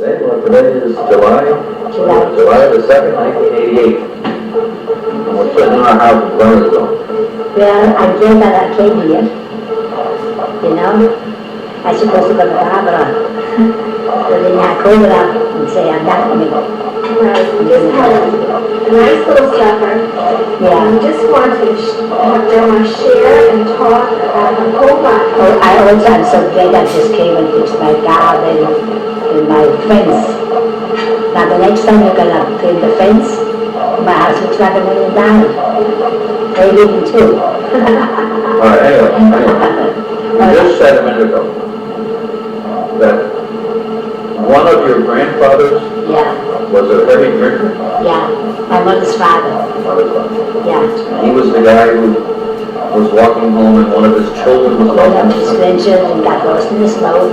Today? Well, today is July the 2nd, 1988. And we're sitting in our house in Burnsville. Well, I'm glad that I came here. You know, I supposed to go to Barbara. But then I called her up and say I'm not coming. Right, we just had a nice little supper. Yeah. And we just wanted to have them share and talk about the whole life. Oh, I'm so glad I just came and fixed my garden and my fence. Now the next time you're gonna clean the fence, my house looks like $1 million. Maybe even two. All right, anyway. You just said a minute ago that one of your grandfathers Yeah, was a heavy drinker. yeah. My mother's father. Yeah. He was the guy who was walking home and one of his children was One of walking his home. grandchildren got lost in the snow.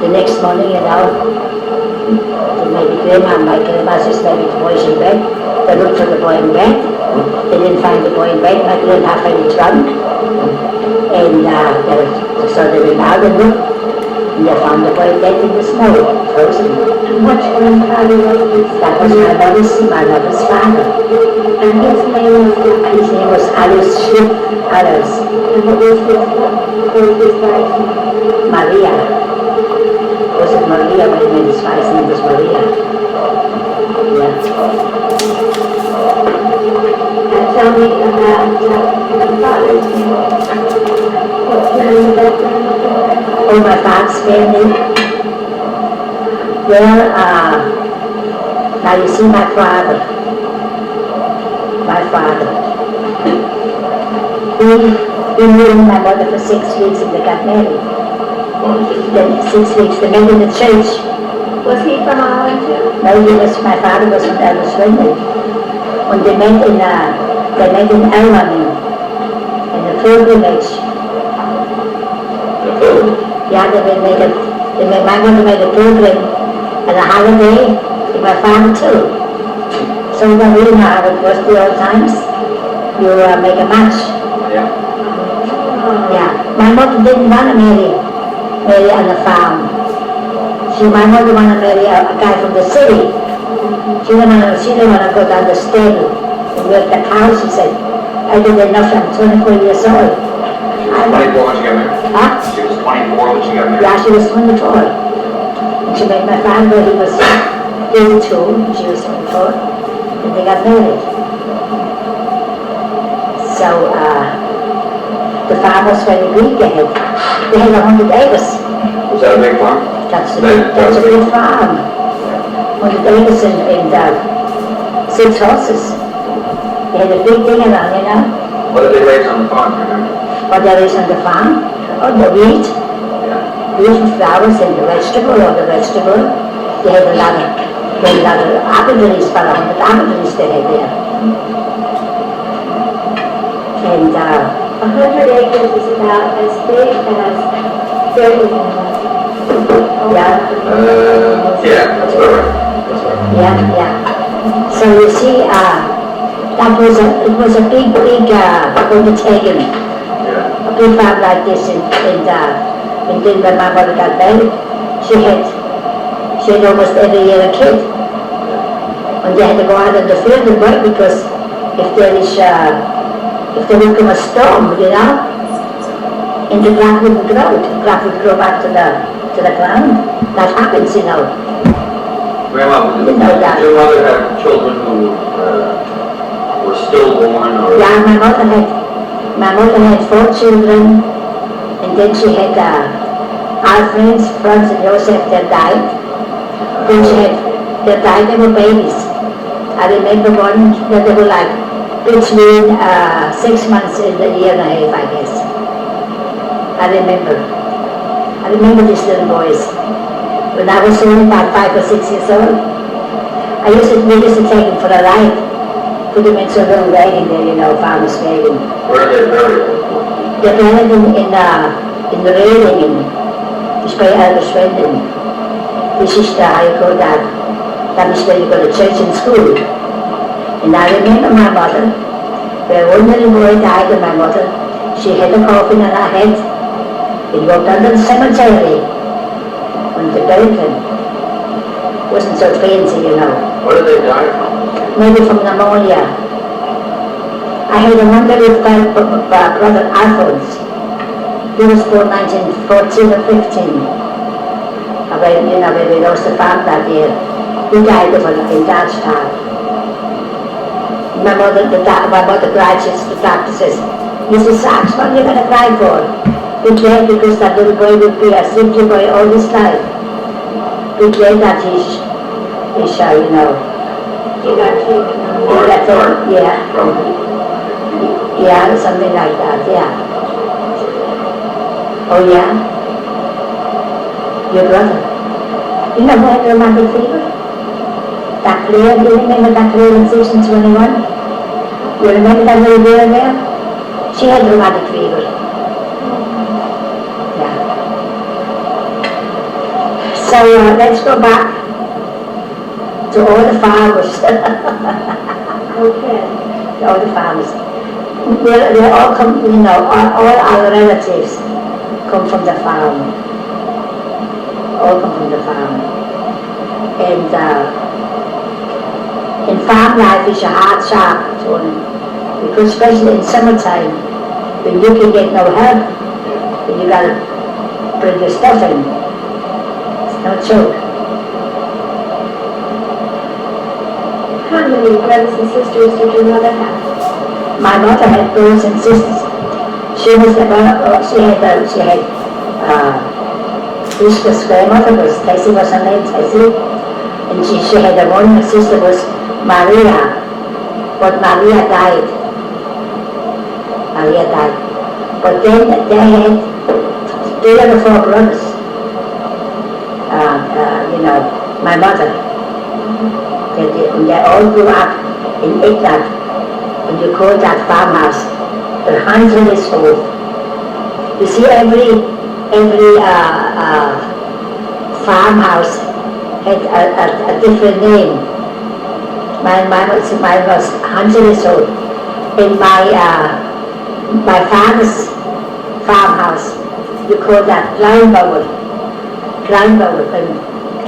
The next morning, you know, maybe grandma, my grandma's just maybe the boys in bed. They looked for the boy in bed. They didn't find the boy in bed. My grandma found him drunk. And so they went out and looked. And they found the boy dead in the snow, frozen. And what grandfather was this? That was my mother's father. And his name was what? His name was Alice Schmidt Alice. And what was his wife's name? Maria. Was it Maria? My name is wife's name was Maria. Yeah. And tell me about your father's name. What's the name of that grandmother? Oh, my father's family. Well, now you see my father. He knew my mother for 6 weeks and they got married. Then 6 weeks, they met in the church. Was he from Ireland too? No, my father was from Elvis Swindon. When they met in Elmani, in the pilgrimage. Yeah, my mother made a pilgrim and a holiday, and my father too. So when we know how it was the old times, you make a match. Yeah. Yeah. My mother didn't want to marry on the farm. My mother wanted to marry a guy from the city. She didn't want to go down the stable and milk the cows, she said. I did enough, I'm 24 years old. She was 24 when she got married? Huh? She was 24 when she got married? Yeah, she was 24. And she met my father, he was 82, and she was 24, and they got married. So, the farm was very big, they had 100 acres. Was that a big farm? That's a big farm. 100 acres and 6 horses. They had a big thing around, you know. What did they raise on the farm, remember? What there is on the farm? Oh, the wheat. Yeah. Wheat and flowers and the vegetable. They had a lot of apple trees, about 100 apple trees they had there. And 100 acres is about as big as Birmingham. yeah, Yeah, that's about right. yeah. So you see, it was a big undertaking, Yeah. a big farm like this, and then when my mother got married, she had almost every year a kid. And they had to go out in the field and work because if there will come a storm, you know, and the grass wouldn't grow. The grass would grow back to the ground. That happens, you know. Grandma, did your mother have children who were stillborn or? Yeah, my mother had 4 children, and then she had Alfred, Franz, and Joseph that died. Then they were babies. I remember one that they were like between 6 months and a year and a half, I guess. I remember these little boys. When I was only about 5 or 6 years old, we used to take them for a ride. Put them into a little wagon there, you know, farmer's wagon. Where are they buried? They're buried in the railing in this by Elvis Swindon. This is how you go down. That is where you go to church and school. And I remember my mother, where one little boy died and my mother, she had a coffin on her head. It walked under the cemetery when they buried him. wasn't so fancy, you know. What did they die from? Maybe from pneumonia. I had a wonderful brother Alphonse. He was born 1914 or 15. When we lost the farm that year. He died of it in Georgetown. My mother cried, the doctor says, Mrs. Sachs, what are you going to cry for? Be glad because that little boy will be a simple boy all his life. Be glad that he's you know. You got taken. Yeah. Yeah, something like that, yeah. Oh yeah? Your brother. You know who had rheumatic fever? That Claire, do you remember that Claire in section 21? You remember that little girl there? She had rheumatic fever. Yeah. So let's go back to all the farmers. Okay. All the farmers. They all come, you know, all our relatives come from the farm. All come from the farm. And in farm life is a hard sharp, because especially in summertime, when you can get no help, when you gotta bring your stuff in, it's no joke. How many brothers and sisters did your mother have? My mother had brothers and sisters. She had Elizabeth's grandmother was Tessie, was her name, Tessie, and she had one sister was Maria, but Maria died. But then they had 3 or 4 brothers. You know, my mother. They all grew up in England, and you call that farmhouse the Hansel's home. You see, every farmhouse had a different name. Mine was Hansel's home. In my father's farmhouse, you call that Kleinbauer. And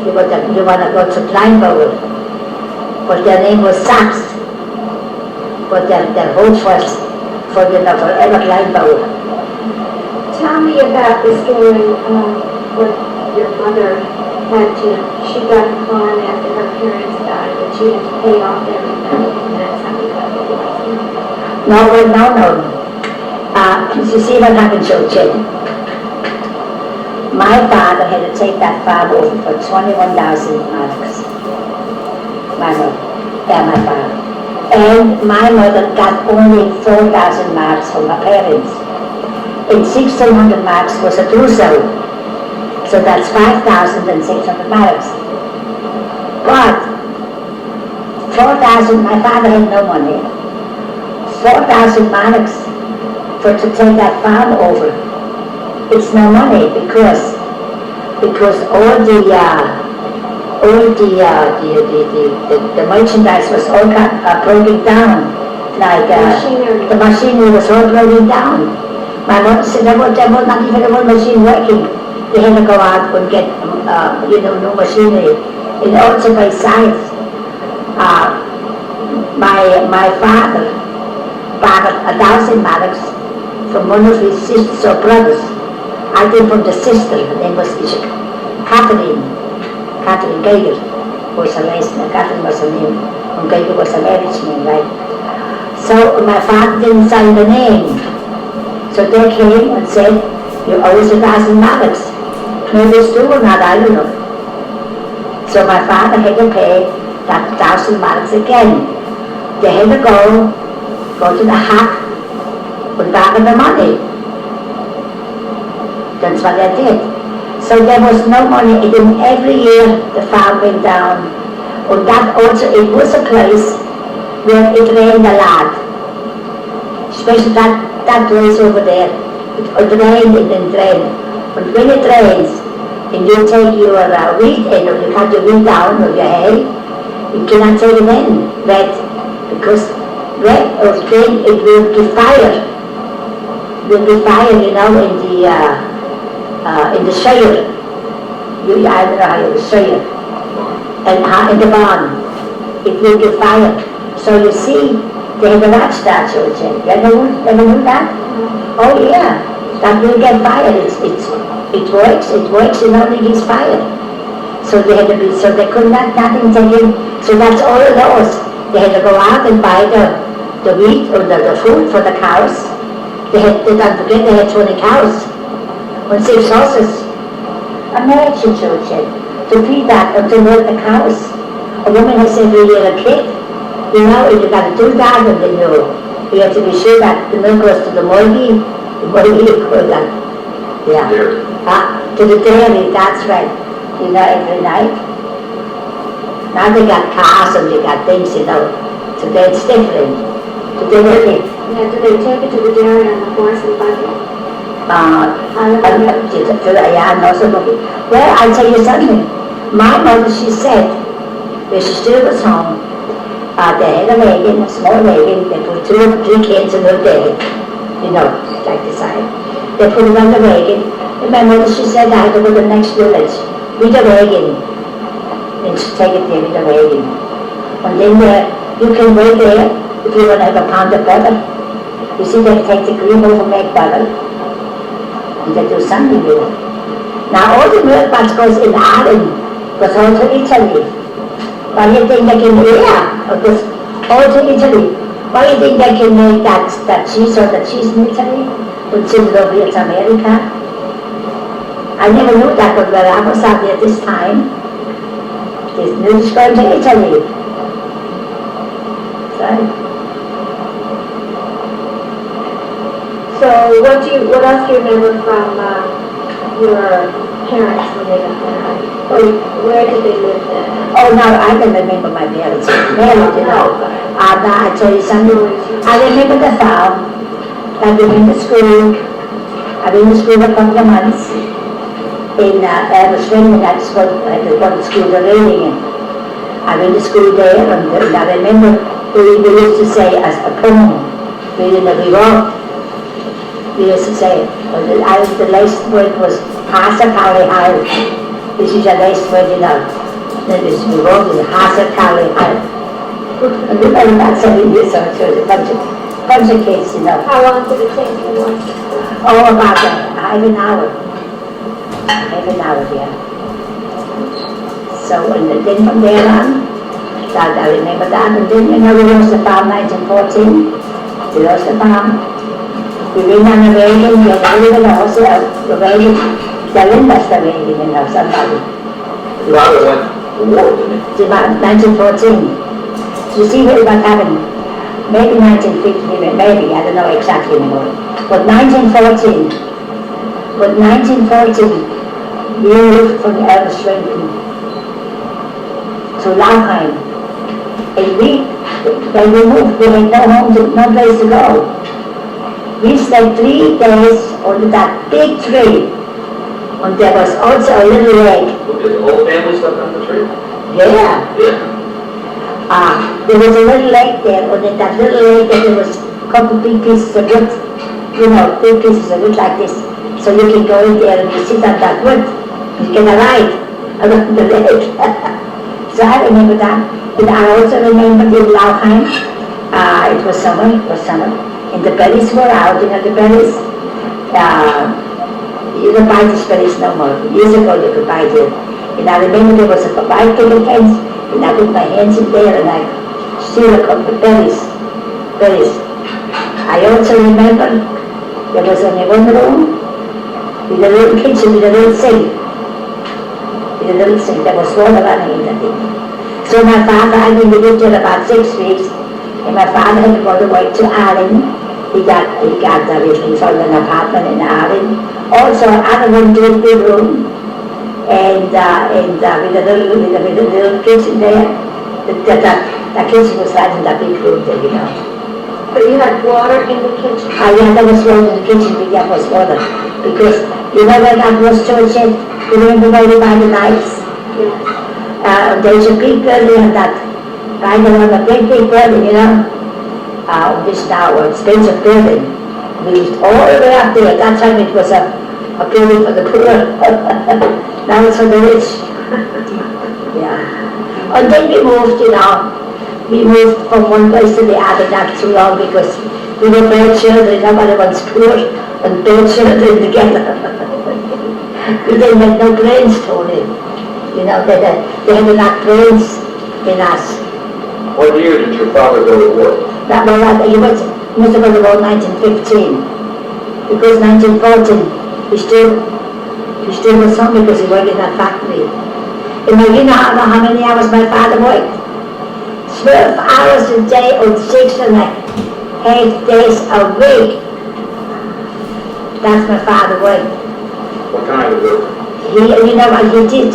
you want to go to Kleinbauer. But their name was Sachs. But their vote was forever Kleinbauer. Tell me about the story what your mother had to, she got a farm after her parents died, but she had to pay off everything, and that's how we got the license. No. You see what happened, Georgette? My father had to take that farm over for 21,000 marks. My father. And my mother got only 4,000 marks from her parents. And 1,600 marks was a trousseau. So that's 5,600 marks. But 4,000, my father had no money. 4,000 marks to take that farm over. It's no money because all the merchandise was all broken down. Like the machinery was all broken down. My mother said there was not even one machine working. They had to go out and get new machinery. And also by science, my father borrowed 1,000 marks from one of his sisters or brothers. I think from the sister, her name was Catherine Geiger was her last name. Catherine was her name, and Geiger was her marriage name, right? So my father didn't sign the name. So they came and said, you owe us 1,000 marks. Maybe it's true or not, I don't know. So my father had to pay that 1,000 marks again. They had to go to the hack and borrow the money. That's what they did. So there was no money, and then every year the farm went down. And that also, it was a place where it rained a lot. Especially that place over there. It rained and then rained. But when it rains, and you take your wheat in, or you cut your wheat down, or your hay, you cannot take it in wet, because wet or rain, it will be fire. It will be fire, in the shire. I don't know how you say it. in the barn. It will get fired. So you see, they have a watchdog, Georgette. You ever knew that? Oh yeah, that will get fired. It works, and only gets fired. So they had to be, so they could nothing take in. So that's all it was. They had to go out and buy the wheat or the food for the cows. Don't forget, they had 20 cows and 6 horses. Imagine, Georgette, to feed that or to milk the cows. A woman has every year a kid. You know, if you got to do that, and then you have to be sure that the milk goes to the morgie equivalent. Yeah. To the dairy, that's right. You know, every night. Now they got cars and they got things, you know. Today it's different. Today Yeah, do they take it to the dairy on the horse and buggy? Well, I'll tell you something. My mother, she said, when she still was home, they had a wagon, a small wagon, they put 2 or 3 kids in her bed, you know, like the side. They put them on the wagon, and my mother, she said, I had to go to the next village with the wagon, and she take it there with the wagon. And then you can wait there if you want to have a pound of butter. You see, they take the cream over and make butter, and they do something with it. Now, all the milk that goes in Ireland goes all to Italy. Why do you think they can, it goes all to Italy. Why do you think they can make that cheese or the cheese in Italy, but send it over here to America? I never knew that, but when I was out there this time, this news going to Italy. Right. So what else do you remember from your parents when they got married? Or where did they live then? Oh no, I can remember my parents. Married, you know. I tell you something. I remember the farm. I've been in the school. I've been in the school a couple of months. I was training at school. I had to go to school to Reading. I've been to school there, and I remember we used to say as a poem. We walked. We used to say, the last word was Hasa Kali Hal. This is the last word, you know. Then we wrote it, Hasa Kali Hal. And we were about 7 years old, so it was a bunch of kids, you know. How long did it take you to watch? Oh, about half an hour. Half an hour, yeah. So, and then from there on, I remember that, and then, you know, we lost the farm 1914. We lost the farm. We went on a wagon, we had a little also, the wagon, the Linda's the wagon, you know, somebody. Your father went to war, didn't he? It's about 1914. So you see what happened? Maybe 1950, maybe, I don't know exactly anymore. But 1914, we moved from Elvis Swinton to Laugheim. And when we moved, we had no home, no place to go. We stayed 3 days under that big tree, and there was also a little lake. Did the whole family slept on the tree? Yeah. Yeah. There was a little lake there, and in that little lake there was a couple big pieces of wood, you know, big pieces of wood like this. So you can go in there and you sit on that wood, you can ride around the lake. So I remember that. And I also remember in Laugheim, it was summer. And the berries were out, you know, the berries, you don't buy these berries no more. Years ago you could buy them. And I remember there was a white picket fence, and I put my hands in there and I steal a couple of berries. I also remember there was only one room with a little kitchen with a little sink. There was water running in the thing. So my father, I mean, we lived there about 6 weeks, and my father had to go to work to Ireland. He got everything from an apartment in Ireland. Also, other one big room, and with a little kitchen there. The kitchen was right in that big room there, you know. But you had water in the kitchen? Yeah, there was water in the kitchen, but there was water. Because, you know where that was, Georgette? You remember where we buy the knives? Yes. There's a big building on that, right around a big building, you know. This now expensive building. We lived all the way up there. At that time it was a building for the poor. Now it's for the rich. Yeah. And then we moved, we moved from one place to the other, not too long, because we were bad children, nobody wants poor and bad children together. We didn't have no brains, Tony. They had enough brains in us. What year did your father go to war? He must have been about 1915. Because 1914, he still was home because he worked in that factory. And you know how many hours my father worked? 12 hours a day or 6.5 days a week. That's my father worked. What kind of work? You know what he did?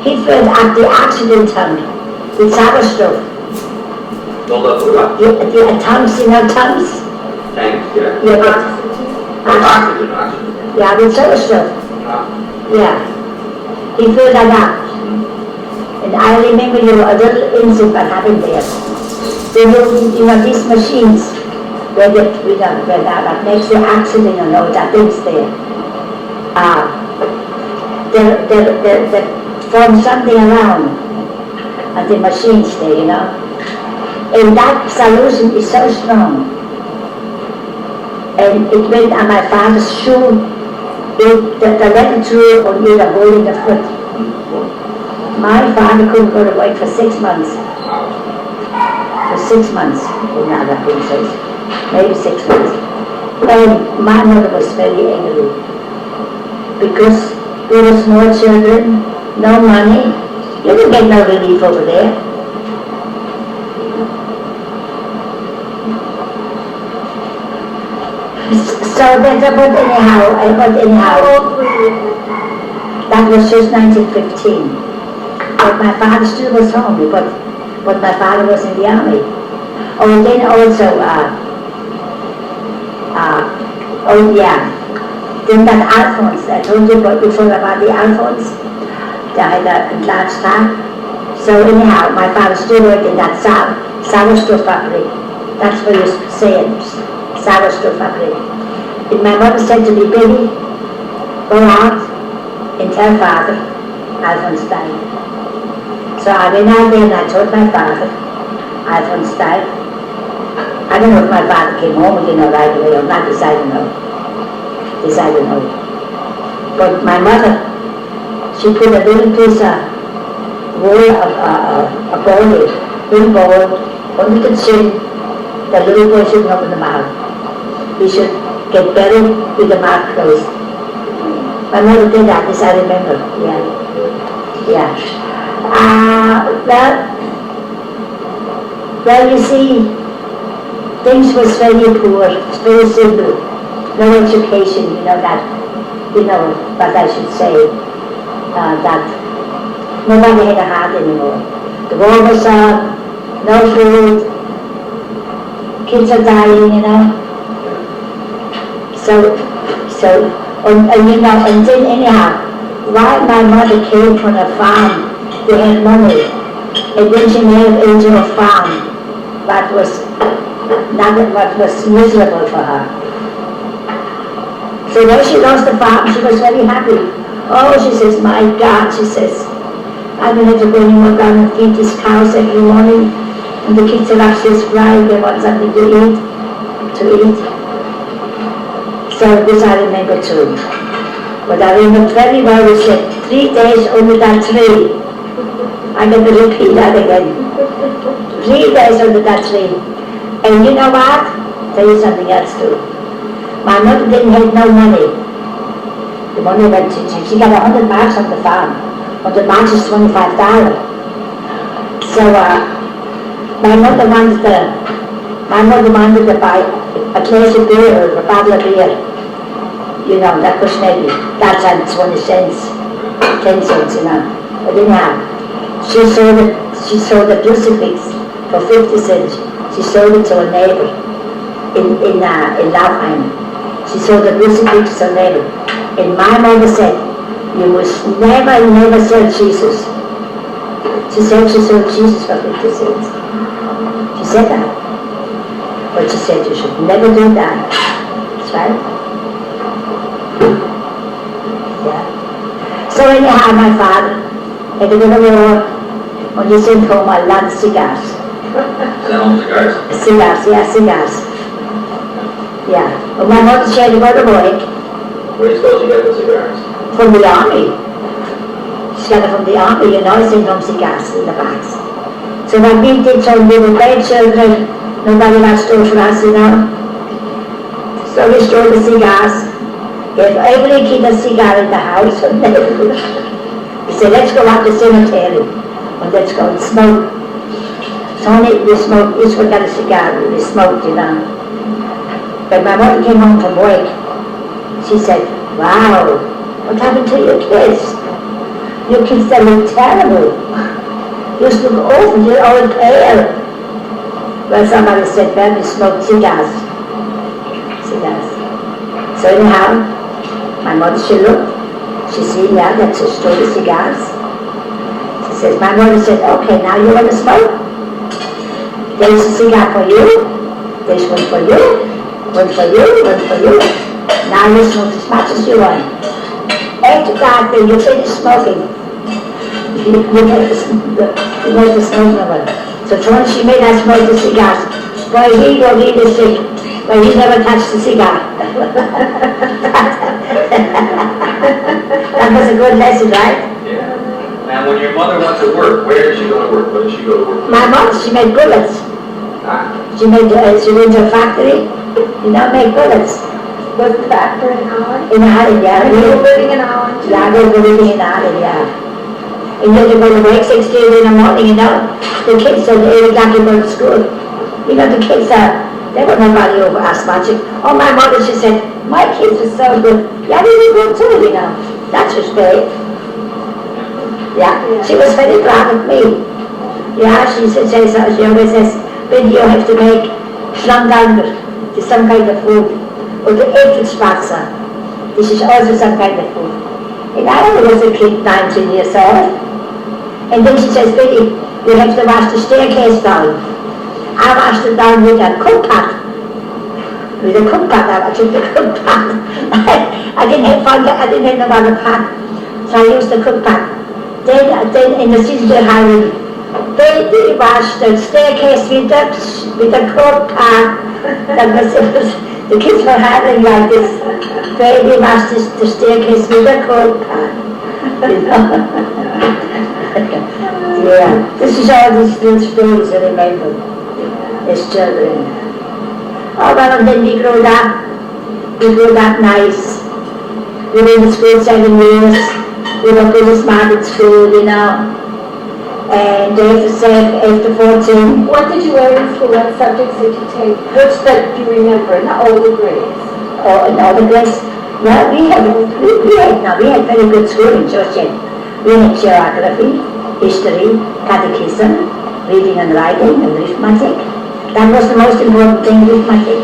He filled up the oxygen tank with sour stuff. Build up the what? The tanks, tanks? Tanks, yeah. Yeah, Oxygen. yeah, with sour stuff. Yeah. He filled that up. And I remember a little incident that happened there. They were, these machines where that makes the oxygen and all that things there. They form something around at the machines there, And that solution is so strong. And it went on my father's shoe. The went through on the hole in the foot. My father couldn't go to work for 6 months. For 6 months, that princess. Maybe 6 months. And my mother was very angry. Because we were small children, no money. You didn't get no relief over there. So but anyhow, How old were you at that time? that was just 1915. But my father still was home, but my father was in the army. Oh, and then also, then that Alphonse, I told you before about the Alphonse, died at large time. So anyhow, my father still worked in that sour stuff factory. That's what you say it, sour stuff factory. And my mother said to me, Billy, go out and tell father Alphonse died. So I went out there and I told my father Alphonse died. I don't know if my father came home, right away or not, this I don't know. But my mother, she put a little piece of wool, a little bowl, under the chin, the little boy shouldn't open the mouth. He should get buried with the mouth closed. My mother did that, this I remember, yeah. Well, you see, things was very poor, very simple, no education, what I should say, that nobody had a heart anymore. The war was on, no food, kids are dying, and then anyhow, while my mother came from a farm, they had money, and then she married into a farm that was miserable for her. So when she lost the farm, she was very happy. Oh, she says, my God, she says, I don't have to go anymore down and feed these cows every morning, and the kids are upstairs crying, they want something to eat. So this I remember too. But I remember very well, we said 3 days under that tree. I'm going to repeat that again. 3 days under that tree. And you know what? Tell you something else too. My mother didn't have no money. The money went to, she got 100 marks on the farm. 100 marks is $25. So my mother wanted to buy a glass of beer or a bottle of beer. That was maybe, that's at 20 cents, 10 cents, But anyhow, she sold the crucifix for 50 cents. She sold it to a neighbor in Laufheim. She sold the crucifix to a neighbor. And my mother said, you must never sell Jesus. She said she sold Jesus for 50 cents. She said that. But she said you should never do that. That's right. Yeah. So anyhow, my father had to go to war. And he sent home a lot of cigars. Sent home cigars? Cigars, yeah, cigars. Yeah. But my mother said to go to work. Where do you suppose you got the cigars? From the army. She got it from the army, you know, I sent home cigars in the bags. So when we did some little bad children, nobody got store for us, you know. So we stored the cigars, gave every kid a cigar in the house, and then we said, let's go out to the cemetery, and let's go and smoke. Tony, we smoked, each one got a cigar, and we smoked, you know. But my mother came home from work, she said, wow, what happened to your kids? Your kids, they look terrible. You used to look awful, you're all pale. Well, somebody said, well, we smoked cigars. Cigars. So anyhow, my mother, she looked, she seen that, that's a store of cigars. She says, my mother said, okay, now you want to smoke? There's a cigar for you, there's one for you, one for you, one for you. Now you smoke as much as you want. After that, then you finish smoking. You want to smoke no one. So Tony, she made us smoke the cigars. Boy, he got really sick, but he never touched the cigar. That was a good lesson, right? Yeah. Now, when your mother went to work, where did she go to work? Where did she go to work? My mother, she made bullets. Ah. She went to a factory, you know, make bullets. Was the factory in Ireland? In Ireland, yeah. And you were living in Ireland too? Yeah, they were living in Ireland, yeah. And you had to go to work 6 days in the morning, you know. The kids said they were exactly going to school. You know, the kids they were nobody over asthmatic. Oh, my mother, she said, my kids are so good. Yeah, they were good too, you know. That's her spirit. Yeah, she was very proud of me. Yeah, she says, she always says, when you have to make Schlangenberg, some kind of food, or the Apfelspatzer. This is also some kind of food. And I only was a kid, 19 years old. And then she says, Billy, you have to wash the staircase down. I washed it down with a cook pot. With a cook pot, I took the cook pot. I didn't have no other pot, so I used the cook pot. Then in the season behind, they washed the staircase with the cook pot. The kids were having like this. They washed the staircase with the cook pot. You know? Yeah, this is all these little stories I remember as children. Oh well, and then we grew up nice. We were in school 7 years. We were good as smart at school, you know. And after 14. What did you learn in school? What subjects did you take? Which that do you remember in all the grades? Oh, in all the grades? Well, we had very good school in Georgette. We had geography, history, catechism, reading and writing, and arithmetic. That was the most important thing, arithmetic.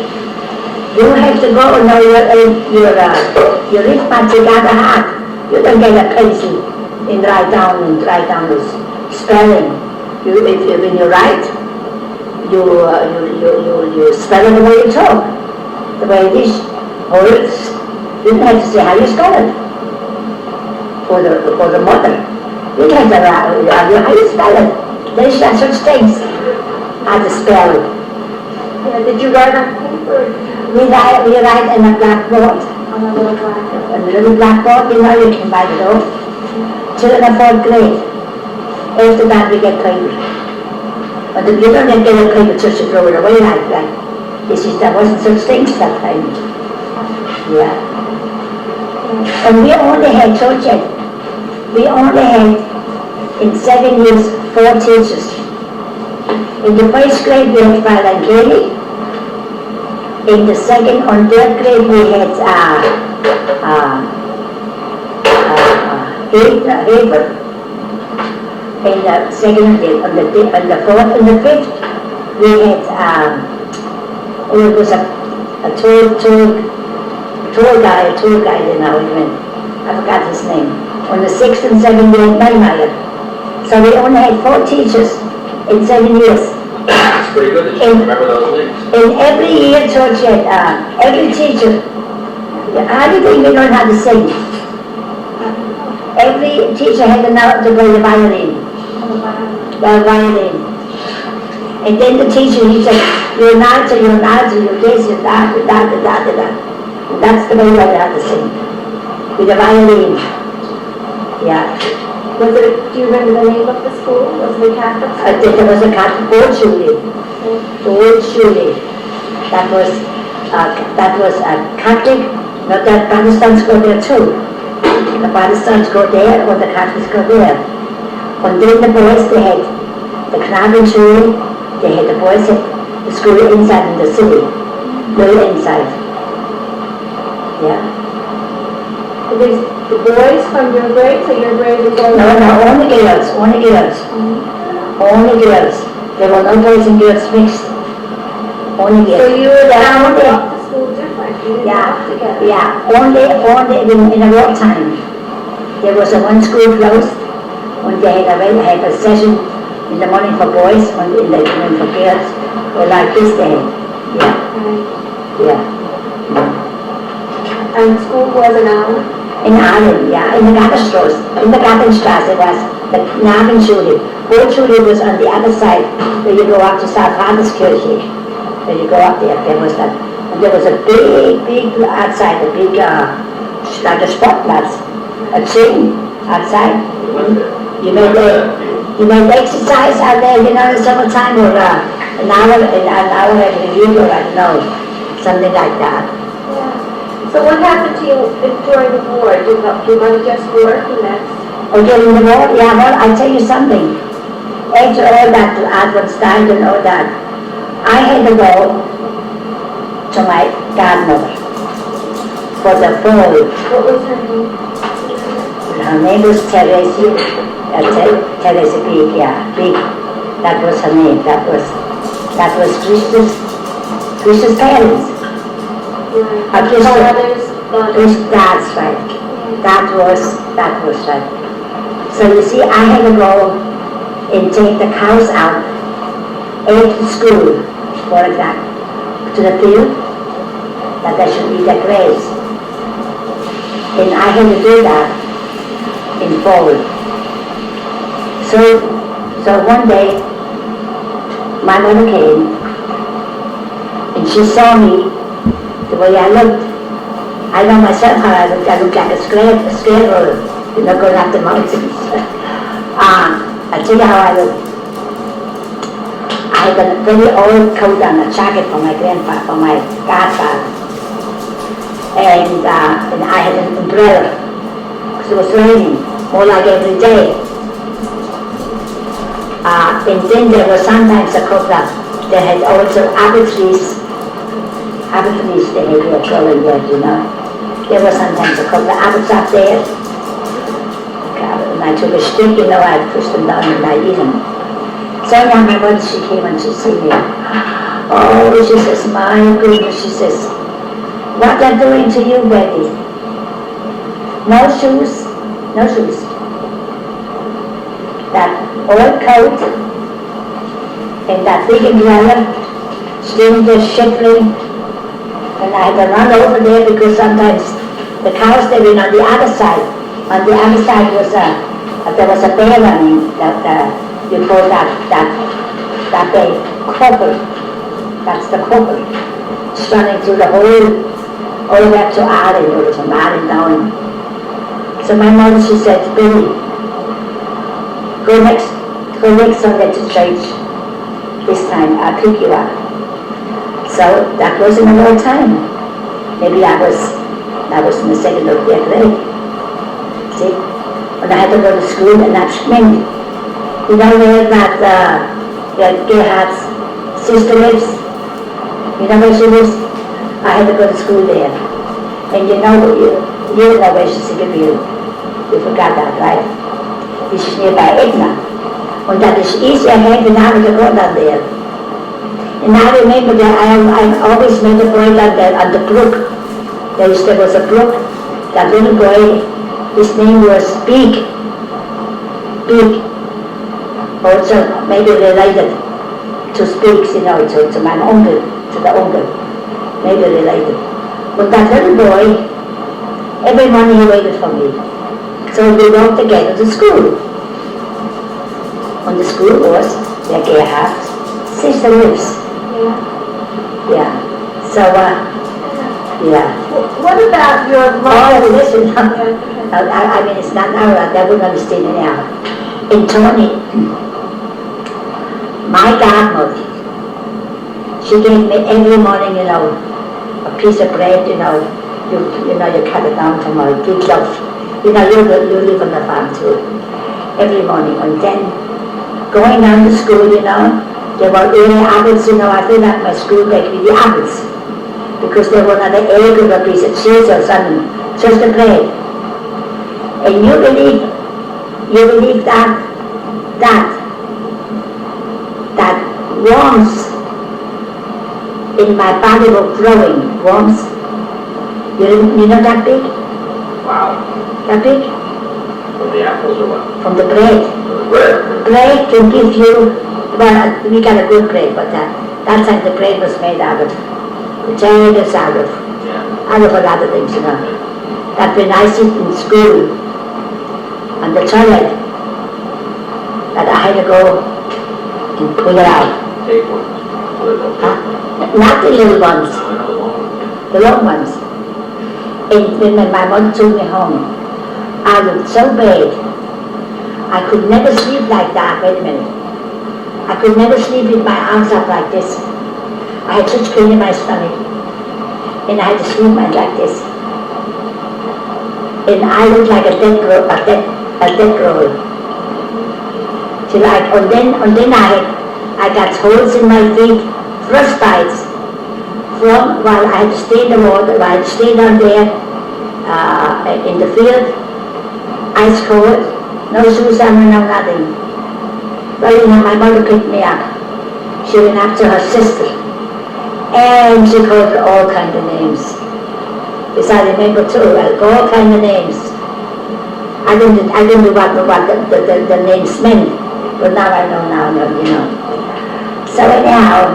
You have to go and know your arithmetic out of heart. You don't get a pencil and write down the spelling. When you write, you spell it the way you talk. The way these words, you don't have to say how you spell it. For the mother. You don't have to how you spell it. There's not such things. How to spell it. Yeah, did you write on paper? We write on a blackboard. On a little blackboard. A little blackboard, you know, you can write it off. Till in the 4th grade. After that we get paper. But if you don't get a paper just to throw it away like that. There wasn't such things that time. Yeah. And we only had children. We only had, in 7 years, 4 teachers. In the 1st grade we had Father and Kelly. In the 2nd and 3rd grade we had Haber. In the 2nd and the 4th and the 5th we had it was a tour guide in our event. I forgot his name. On the 6th and 7th we had Melmeyer. So we only had 4 teachers in 7 years. It's pretty good that you remember those names. In every year, Georgette, every teacher, how do you think we learn how to sing? Every teacher had to know to play the violin. Well, violin. And then the teacher, he said, you're not, you're this, you're that, you're that, you're that, you're that. And that's the way I had to sing. With a violin. Yeah. Was it, do you remember the name of the school? Was it a Catholic school? I think it was a Catholic old Julie. Old Julie. That was a Catholic, not that Protestants go there too. The Protestants go there or the Catholics go there. And then the boys, they had the Knabenschule, they had the boys at the school inside in the city. Way inside. Yeah. Were these the boys from your grade, so your grade was all... No, only girls, only girls. Only girls. There were no boys and girls mixed. Only girls. So you were down only, off the school different, you didn't walk together. only in the war time. There was a one school closed when they had a session in the morning for boys and in the evening for girls, or like this day. Yeah. Yeah. And school was an hour? In Ireland, yeah, in the Gartenstrasse. In the Gartenstrasse was the Knabenschule. Old Schule was on the other side, where you go up to South Handelskirche. Where you go up there was that. And there was a big outside, a big, like a sportplatz, a gym outside. You made exercise out there, you know, in the summertime, or an hour every week, or I don't know, something like that. So what happened to you during the war? Did you want to just work and that's... Oh, during the war? Yeah, well, I'll tell you something. After all that, to Advent died and all that, I had to go to my godmother for the fall. What was her name? Her name was Therese Big, yeah, Big. That was her name. That was Chris's parents. That's right. That was right. So you see, I had to go and take the cows out after school, 4 o'clock, to the field, that they should eat their grass. And I had to do that in fall. So one day, my mother came, and she saw me the way I looked. I know myself how I looked. I looked like a scarecrow, you know, going up the mountains. I'll tell you how I looked. I had a very old coat on, a jacket for my grandfather, for my godfather. And I had an umbrella, because it was raining, more like every day. And then there was sometimes a couple that had also apple trees they had here growing there, you know. There was sometimes a couple of apples up there. And I took a stick, you know, I'd push them down and I'd eat them. So now my mother, she came and she said me, oh, she says, my goodness, she says, what they're doing to you, Betty? No shoes, no shoes. That old coat and that big umbrella, still just shivering. And I had to run over there because sometimes the cows, they were on the other side. On the other side was there was a bear running that you call that bear couple. That's the couple. It's running through the whole, all the way up to Ireland, or from Ireland down. So my mother, she said, Billy, go next Sunday to church. This time I'll pick you up. So that wasn't a long time. Maybe I was in the second or third grade. See? When I had to go to school, and that's meant, you know where that Gerhard's sister lives? You know where she lives? I had to go to school there. And you know where she's in You forgot that, right? This is nearby Edna. And that is easier than having to go down there. And I remember that I always met a boy like that on the brook. There was a brook. That little boy, his name was Big. Also maybe related to Speaks, you know, to my uncle, to the uncle. Maybe related. But that little boy, every morning he waited for me. So we walked together to school. on the school bus, where Gerhard's sister lives. Yeah. Yeah. So, yeah. What about your Oh, mother? listen, Yeah. I mean, it's not now, I wouldn't understand it now. In Tony, my godmother, she gave me every morning, you know, a piece of bread, you know, you cut it down from a big loaf. You know, you live on the farm too. Every morning. And then going down to school, you know, there were early apples, you know, I filled up my school bag with the apples. Because they were not an egg or a piece of cheese or something, just a bread. And you believe that worms in my body were growing, worms. You know that big? Wow. That big? From the apples or what? From the bread. Bread. Bread can give you, well, we got a good bread, but that time the bread was made out of potatoes, out of a lot of things, you know. That when I sit in school on the toilet, that I had to go and pull it out. Take one. Not the little ones, No, I know the long. the long ones. And when my mother took me home, I looked so bad. I could never sleep like that. Wait a minute. I could never sleep with my arms up like this. I had such pain in my stomach. And I had to sleep like this. And I looked like a dead girl, a dead girl. Till and then I got holes in my feet, frostbites, from while I had to stay in the water, while I had to stay down there in the field, ice cold, no shoes on, no nothing. Well, you know, my mother picked me up. She went after her sister, and she called her all kind of names. Yes, I remember too, all kind of names. I didn't know what the names meant, but now I know, you know. So anyhow,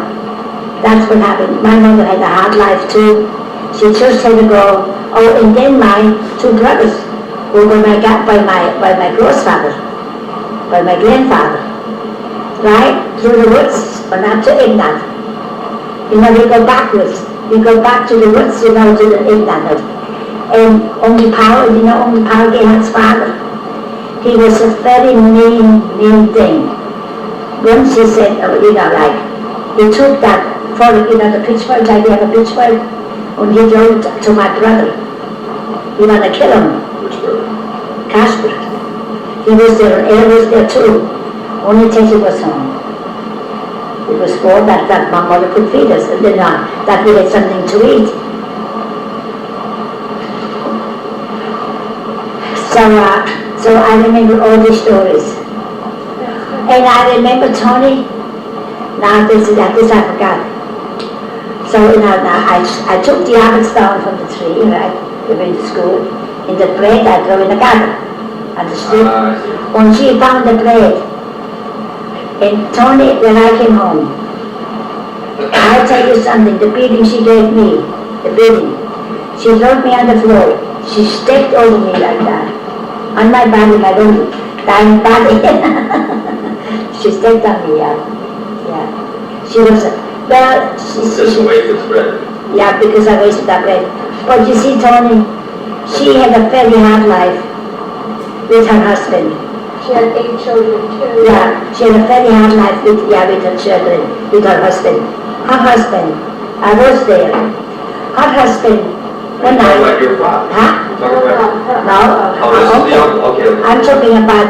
that's what happened. My mother had a hard life too. She just had to go. Oh, and then my two brothers were by my grandfather, by my grandfather, right through the woods, and up to England. You know, we go backwards. We go back to the woods, you know, to the England. And only Paul, you know, only Paul Gerhard's father. He was a very mean thing. Once he said, you know, like, he took that photo, you know, the pitchfork, like we have a pitchfork, and he drove it to my brother. He wanted to kill him. Which brother? Casper. He was there, and Ella was there too. Only Teddy was home. It was for that my mother could feed us, and then that we had something to eat. So I remember all these stories. And I remember Tony, now this I forgot. So I took the apples down from the tree, right? We went to school. In the bread I throw in the garden, on the street. When she found the bread, and Tony, when I came home, I'll tell you something, the beating she gave me, she threw me on the floor. She stepped over me like that, on my body, my own dying body. She stepped on me, yeah. She was, well, Just wasted bread. yeah, because I wasted that bread. But you see, Tony, she had a very hard life with her husband. She had 8 children too. Yeah, she had a very hard life with her children, with her husband. Her husband, I was there. Her husband, when Talking about your father? Huh? You're talking about... No, Oh, this is the uncle, okay. I'm talking about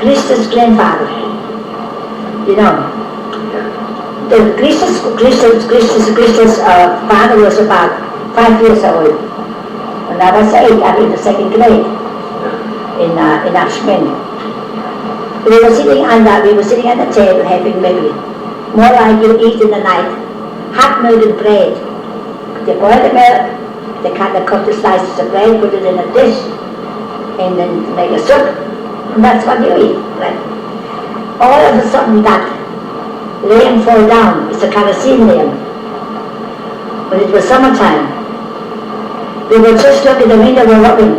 Christa's grandfather. You know, the Christa's father was about 5 years old. When I was 8, I'm in the 2nd grade in Ashman. We were sitting on the table having maybe more like you eat in the night, hot milk and bread. They boil the milk, they cut the slices of bread, put it in a dish, and then make a soup, and that's what you eat. Right? All of a sudden that rain fall down. It's a kerosene rain. But it was summertime. We were just looking at the window, we're looking.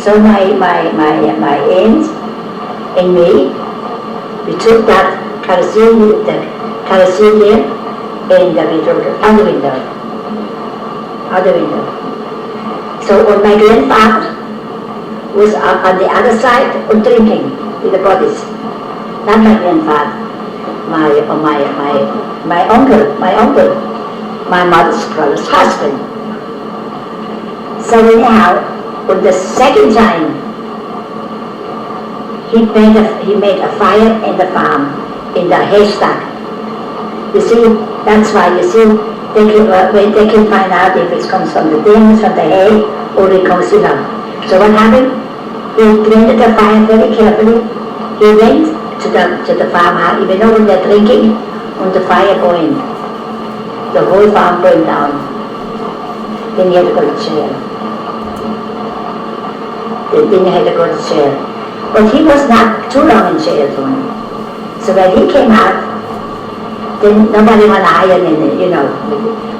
So my aunt and me, We took that kerosene there, and we threw it out the window. Out the window. So when my grandfather was on the other side and drinking with the bodies. Not my grandfather, my uncle, my mother's brother's husband. So anyhow, on the second time, he made a fire in the farm, in the haystack. You see, that's why, you see, they can find out if it comes from the things, from the hay, or it comes, you know. So what happened? He tended the fire very carefully. He went to the farmhouse. He went over there drinking, and the fire going. The whole farm burned down. Then he had to go to jail. Then he had to go to jail. But he was not too long in jail, Tony. So when he came out, then nobody wanted to hire him, you know.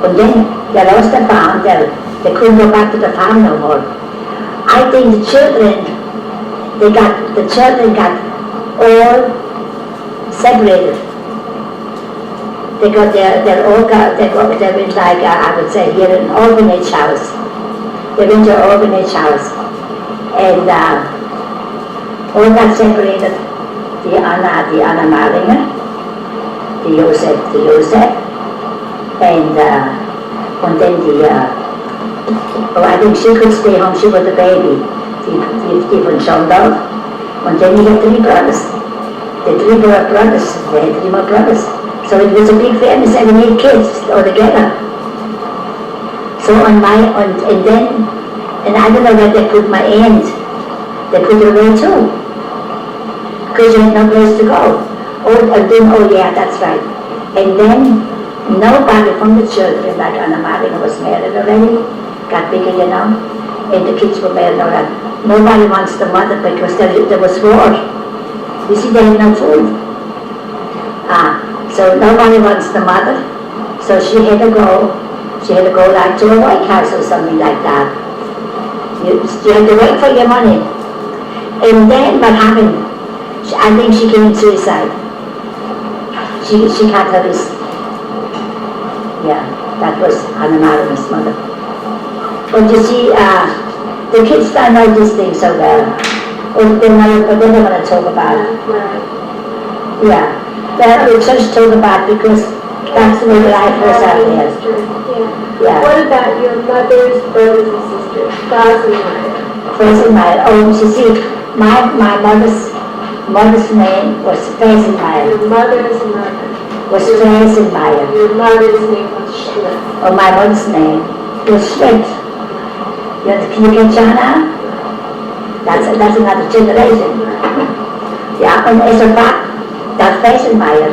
And then they lost the farm. They couldn't go back to the farm no more. I think the children got all separated. They went like, I would say here, an orphanage house. They went to an orphanage house. And all got separated. The Anna Maringer, the Joseph, and then I think she could stay home, she was the baby, die von Schondorf. And then he had 3 brothers. The 3 brothers, they had 3 more brothers. So it was a big family, 7, 8 kids all together. So and I don't know where they put my aunt. They put her away too. Because you had no place to go. Oh yeah, that's right. And then nobody from the children, like Anna Maria was married already, got bigger, you know, and the kids were married already. Nobody wants the mother because there was war. You see, they had no food. So nobody wants the mother. So she had to go like to a White House or something like that. You had to wait for your money. And then what happened? I think she committed suicide. She cut her wrist. Yeah, that was Anna Maria's mother. But you see, the kids don't know these things so well. But they don't want to talk about it. Yeah, the church talk about it because that's the way life was out there. Yeah. What about your mother's brothers and sisters, Fasenmeyer? Fasenmeyer. Oh, you see, my mother's name was Fasenmeyer. Your mother's mother was Fasenmeyer. Your mother's name was Schmidt. Oh, my mother's name was Schmidt. Can you get John out? That's another generation. Yeah, and as a fact, that Fasenmeyer,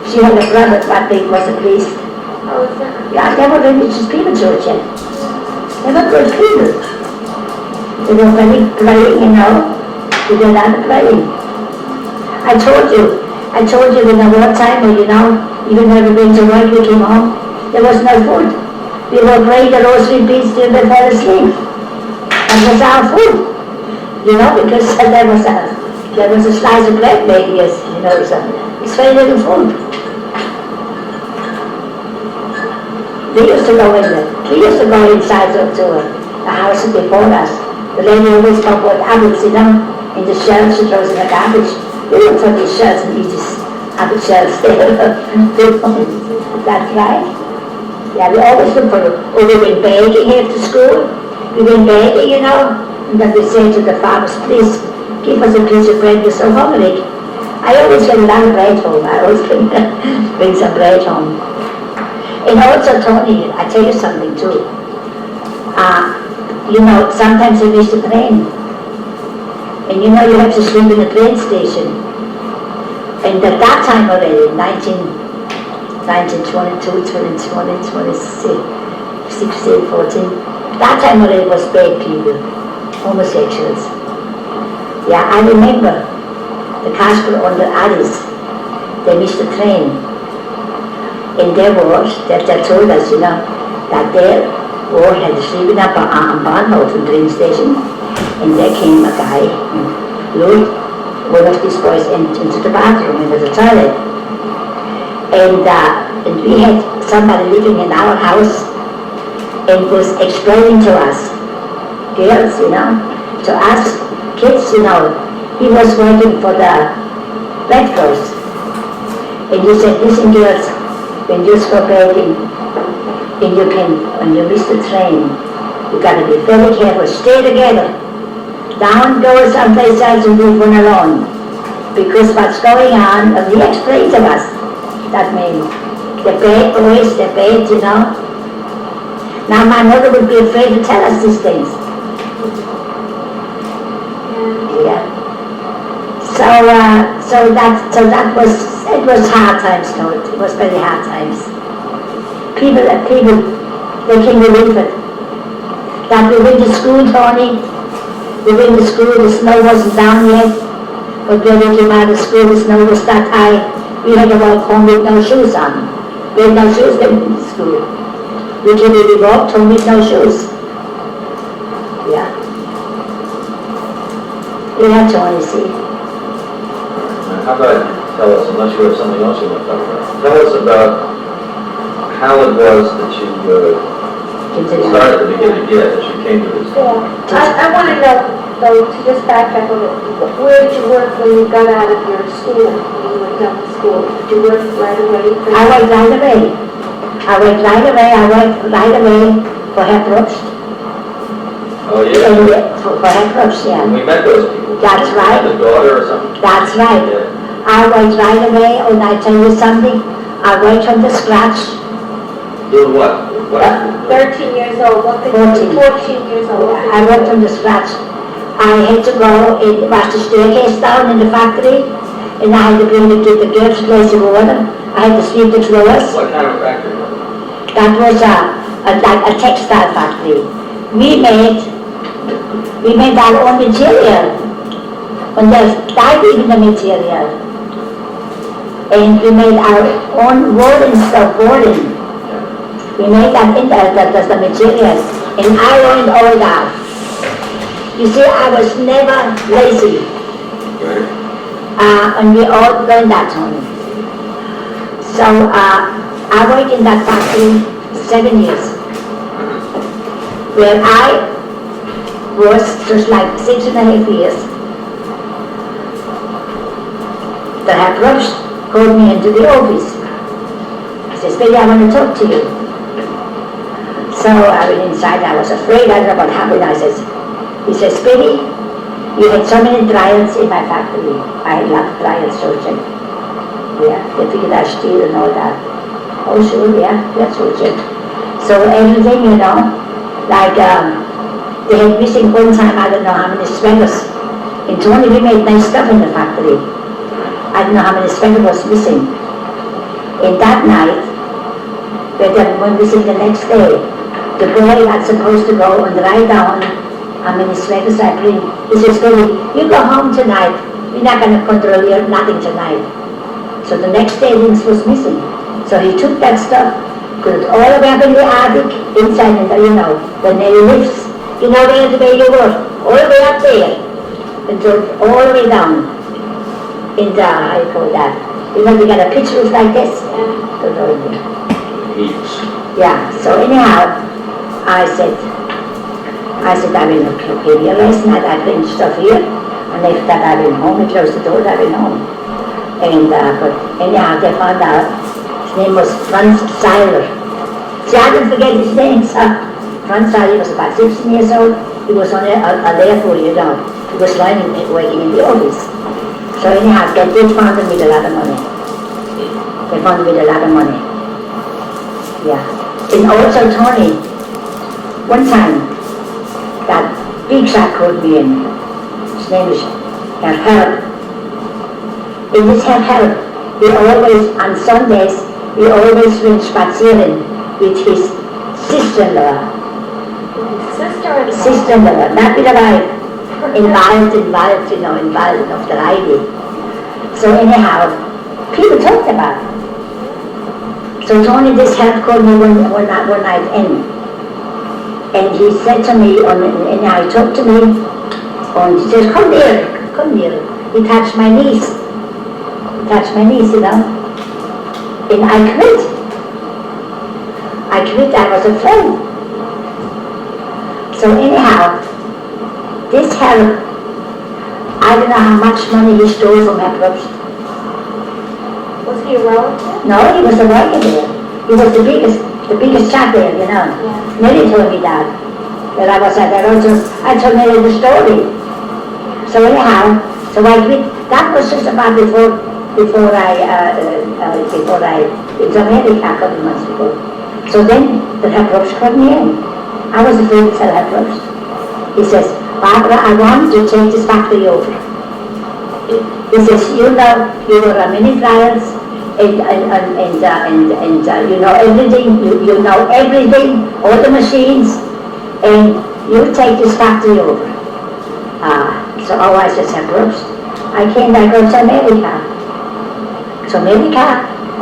she had a brother that big was a priest. Oh, is that? Yeah, they were religious people, Georgette. They were good people. They were very praying, you know. They did a lot of praying. I told you in the wartime, you know, even when we went to work, we came home, there was no food. We were praying the rosary beads till they fell asleep. That was our food, you know, because there was a slice of bread maybe, you know, so it's very little food. We used to go inside to the house before us. The lady always got what apples, you know, in the shells she throws in the garbage. We look for these shells and eat these apple shells there. That's right. Yeah, we always look for them. Or we went baking after school. We went baking, you know, and then we say to the farmers, please give us a piece of bread, we're so hungry. I always get a lot of bread home. I always bring some bread home. And also, Tony, I tell you something too. You know, sometimes I miss the train. And you know, you have to sleep in the train station. And at that time already, 1922, 20, 26, 16, 14, that time already was bad people, homosexuals. Yeah, I remember the Casper on the alleys, they missed the train. And there was, they told us, you know, that there all had sleeping up on Bahnhof, the train station, and there came a guy, Louis, one of these boys into the bathroom, into the toilet. And we had somebody living in our house and was explaining to us, girls, to us kids, he was working for the Red Cross. And he said, listen girls, when you stop bathing, and when you miss the train, you gotta be very careful, stay together. Don't go someplace else and leave one alone. Because what's going on, and he explained to us, that means the bad boys, the bad, Now my mother would be afraid to tell us these things. Yeah. So that was hard times, it was very hard times. People, they can't believe it. That we went to school, Tony, we went to school, the snow wasn't down yet, but when we came out of school, the snow was that high, we had to walk home with no shoes on. We had no shoes going to school. We came in, we walked home with no shoes. Yeah. Yeah, Tony, see. How about tell us, unless you have something else you want to talk about, tell us about how it was that you started at the beginning, that you came to this. Yeah. I want to know, though, to just back up a little, where did you work when you got out of your school, when you were done with school? Did you work right away? I worked right away. I worked right away for Herr Probst. Oh, yeah? For Herr Probst, yeah. We met those people. That's right. The daughter or something? That's right. Yeah. I worked right away, and I tell you something, I worked from the scratch. Doing what? 13 years old, 14 years old. I worked from the scratch. I had to go and wash the staircase down in the factory, and I had to bring the girls a glass of water. I had to sweep the floors. What kind of factory was it? That was like a textile factory. We made our own material, and there's even the material. And we made our own woolen stuff, We made that in the material, and I learned all that. You see, I was never lazy. Right. And we all learned that, Tony. So I worked in that factory 7 years, where I was just like 6.5 years. The head Probst called me into the office. He says, Billy, I want to talk to you. So I went inside, I was afraid, I don't know what happened. He says, Billy, you had so many trials in my factory. I had a lot of trials, Georgette. Yeah, they figured I steal and all that. Oh, sure, yeah, that's Georgette. So everything, like they had missing one time, I don't know how many sweaters. In Tony, we made nice stuff in the factory. I don't know how many sweaters was missing. And that night, but then when we see the next day, the boy that's supposed to go and write down how many sweaters I bring. He says, Billy, you go home tonight. We're not going to control you, nothing tonight. So the next day things was missing. So he took that stuff, put it all the way up in the attic, inside in the, the nail lifts. Where you were, all the way up there, and drove all the way down in the, how you call that? You got a pitch roof like this. Yeah, so anyhow, I said, I will pay you last night, I bring stuff here, and after that I went home, I closed the door, I went home. And, but anyhow, they found out, his name was Franz Seiler. See, I didn't forget his name, so Franz Seiler was about 16 years old, he was on a therefore, he was working in the office. So anyhow, they did find him with a lot of money. They found him with a lot of money. Yeah. And also Tony, one time, that big shot called me in. His name is Herr Help. In this Herr Help, we always, on Sundays, we always went spazieren with his sister-in-law. Sister-in-law, not with a wife. Involved of the lady. So anyhow, people talked about it. So Tony, this Help called me one night in. And he said to me, and he talked to me, and he says, come here. he touched my knees. He touched my knees, you know. And I quit. I was afraid. So anyhow, this help, I don't know how much money he stole from Hebrews. Was he a relative? No, he was a worker there. He was the biggest chap there, you know. Yeah. Mary told me that. That I was at that I told Mary the story. So anyhow, so I quit. That was just about before I went to America a couple of months before. So then the Hebrews called me in. I was afraid to tell Hebrews. He says, Barbara, I want to take this factory over. He says, you know, you were running trials and you know everything, you know everything, all the machines, and you take this factory over. So I said, Hebrews, I go to America. So America?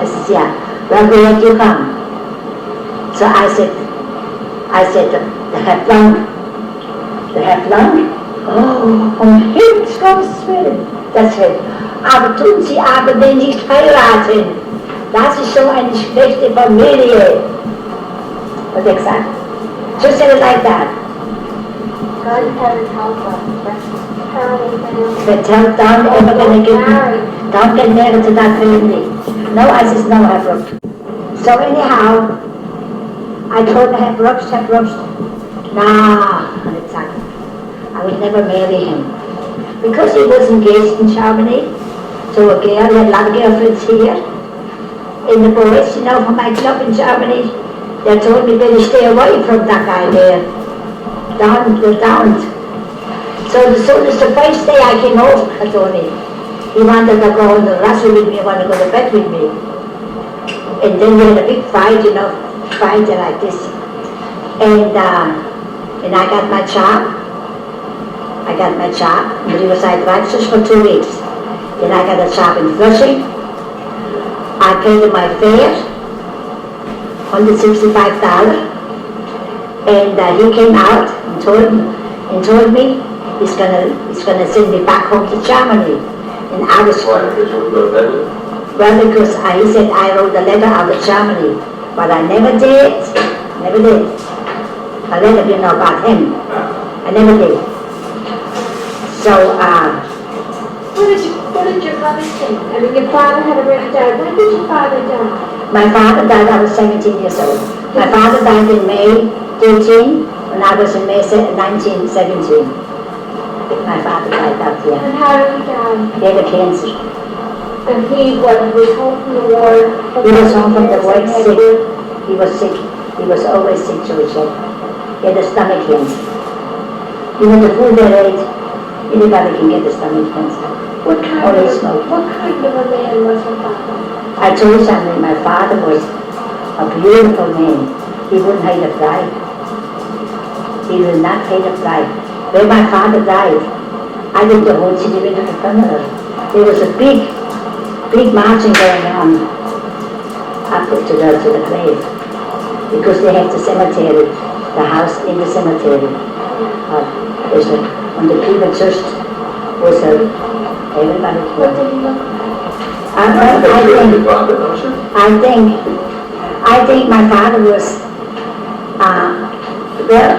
I said, yeah. Well, where do you come? So I said, the Heflung? Oh, om Himmels Gottes Willen. Das wird, aber tun Sie aber den nicht heiraten. Das ist so eine schlechte Familie. Hat er gesagt. Just said it like that. God in heaven help us. That's a terrible thing. But don't ever gonna don't get married to that family. No, I says no, Hebrews. So anyhow, I told Hebrews, nah, I would never marry him. Because he was engaged in Germany, so a girl, he had a lot of girlfriends here. And the boys, you know, from my club in Germany, they told me better stay away from that guy there. Down. So as soon as the first day I came over, I told him, he wanted to go on the wrestle with me, he wanted to go to bed with me. And then we had a big fight, you know, fighting like this. And I got my job. In Riverside Ranches for 2 weeks. Then I got a job in Flushing. I paid him my fare, $165. And he came out and told me he's gonna send me back home to Germany. And I was Why? Because you would go to bed with him? well, because he said I wrote a letter out of Germany, but I never did. A letter, you know, about him. I never did. So, What did your mother think? I mean, your father had already died. When did your father die? my father died, I was 17 years old. My father died in May 13, when I was in May 1917. My father died that year. And how did he die? He had a cancer. And he was home from the war? He was home from the war sick. He was sick. He was always sick, Georgette. He had a stomach cancer. Even the food they ate, anybody can get a stomach cancer. What kind Only of smoke. a man was your father? I told you something, my father was a beautiful man. He wouldn't hate a fly. He will not hate a fly. When my father died, I think the whole city went to the funeral. There was a big marching going on up to the grave. Because they had the cemetery, the house in the cemetery. When the people just was everybody What killed. did he look like? I think my father was, well,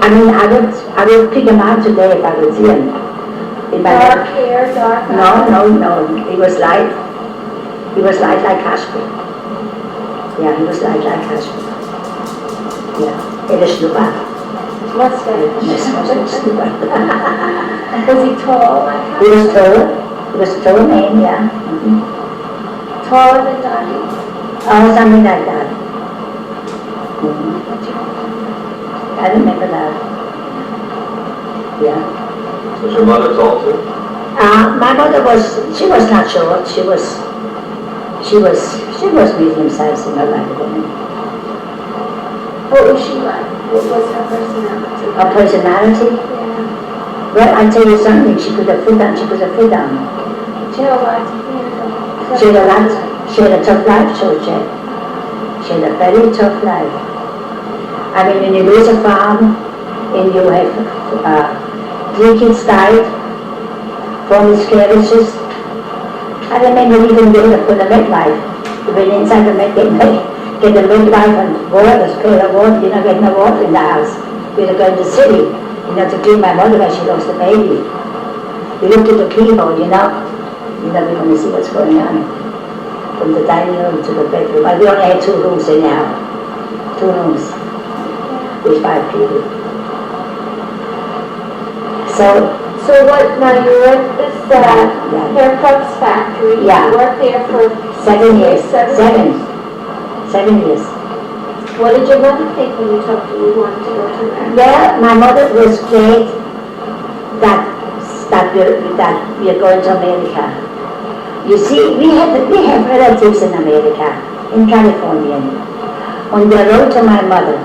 I mean, I would pick him out today if I would see him. Dark hair, dark eyes? No, he was light. He was light like Casper. Yeah, he was light like Casper. Yeah, it is Luba. Mustache. He Was he tall like that? was tall. He was a tall man, yeah. Taller than Dottie? Oh, something like that. I remember that. Yeah. Was your mother tall too? My mother she was not short. She was medium sized in her life. What was she like? What was her personality? Her personality? Yeah. Well, I tell you something. She put her foot down. She had a lot to handle. She had a tough life, Georgette. She had a very tough life. I mean, when you lose a farm and you have 3 kids died, 4 miscarriages. I remember even going up with a midwife. We went inside the midwife, get the midwife and water, pail of water, you know, getting the water in the house. We had to go to the city, you know, to clean my mother when she lost the baby. We looked at the keyhole, you know, we're going to see what's going on. From the dining room to the bedroom. Well, we only had 2 rooms anyhow. 2 rooms with 5 people. So what, now you were at this hair plugs factory. Yeah. You worked there for 7 years. 7 years. 7 years. What did your mother think when you told her you wanted to go to America? Well, my mother was glad that we're going to America. You see, we have relatives in America, in California. On the road to my mother,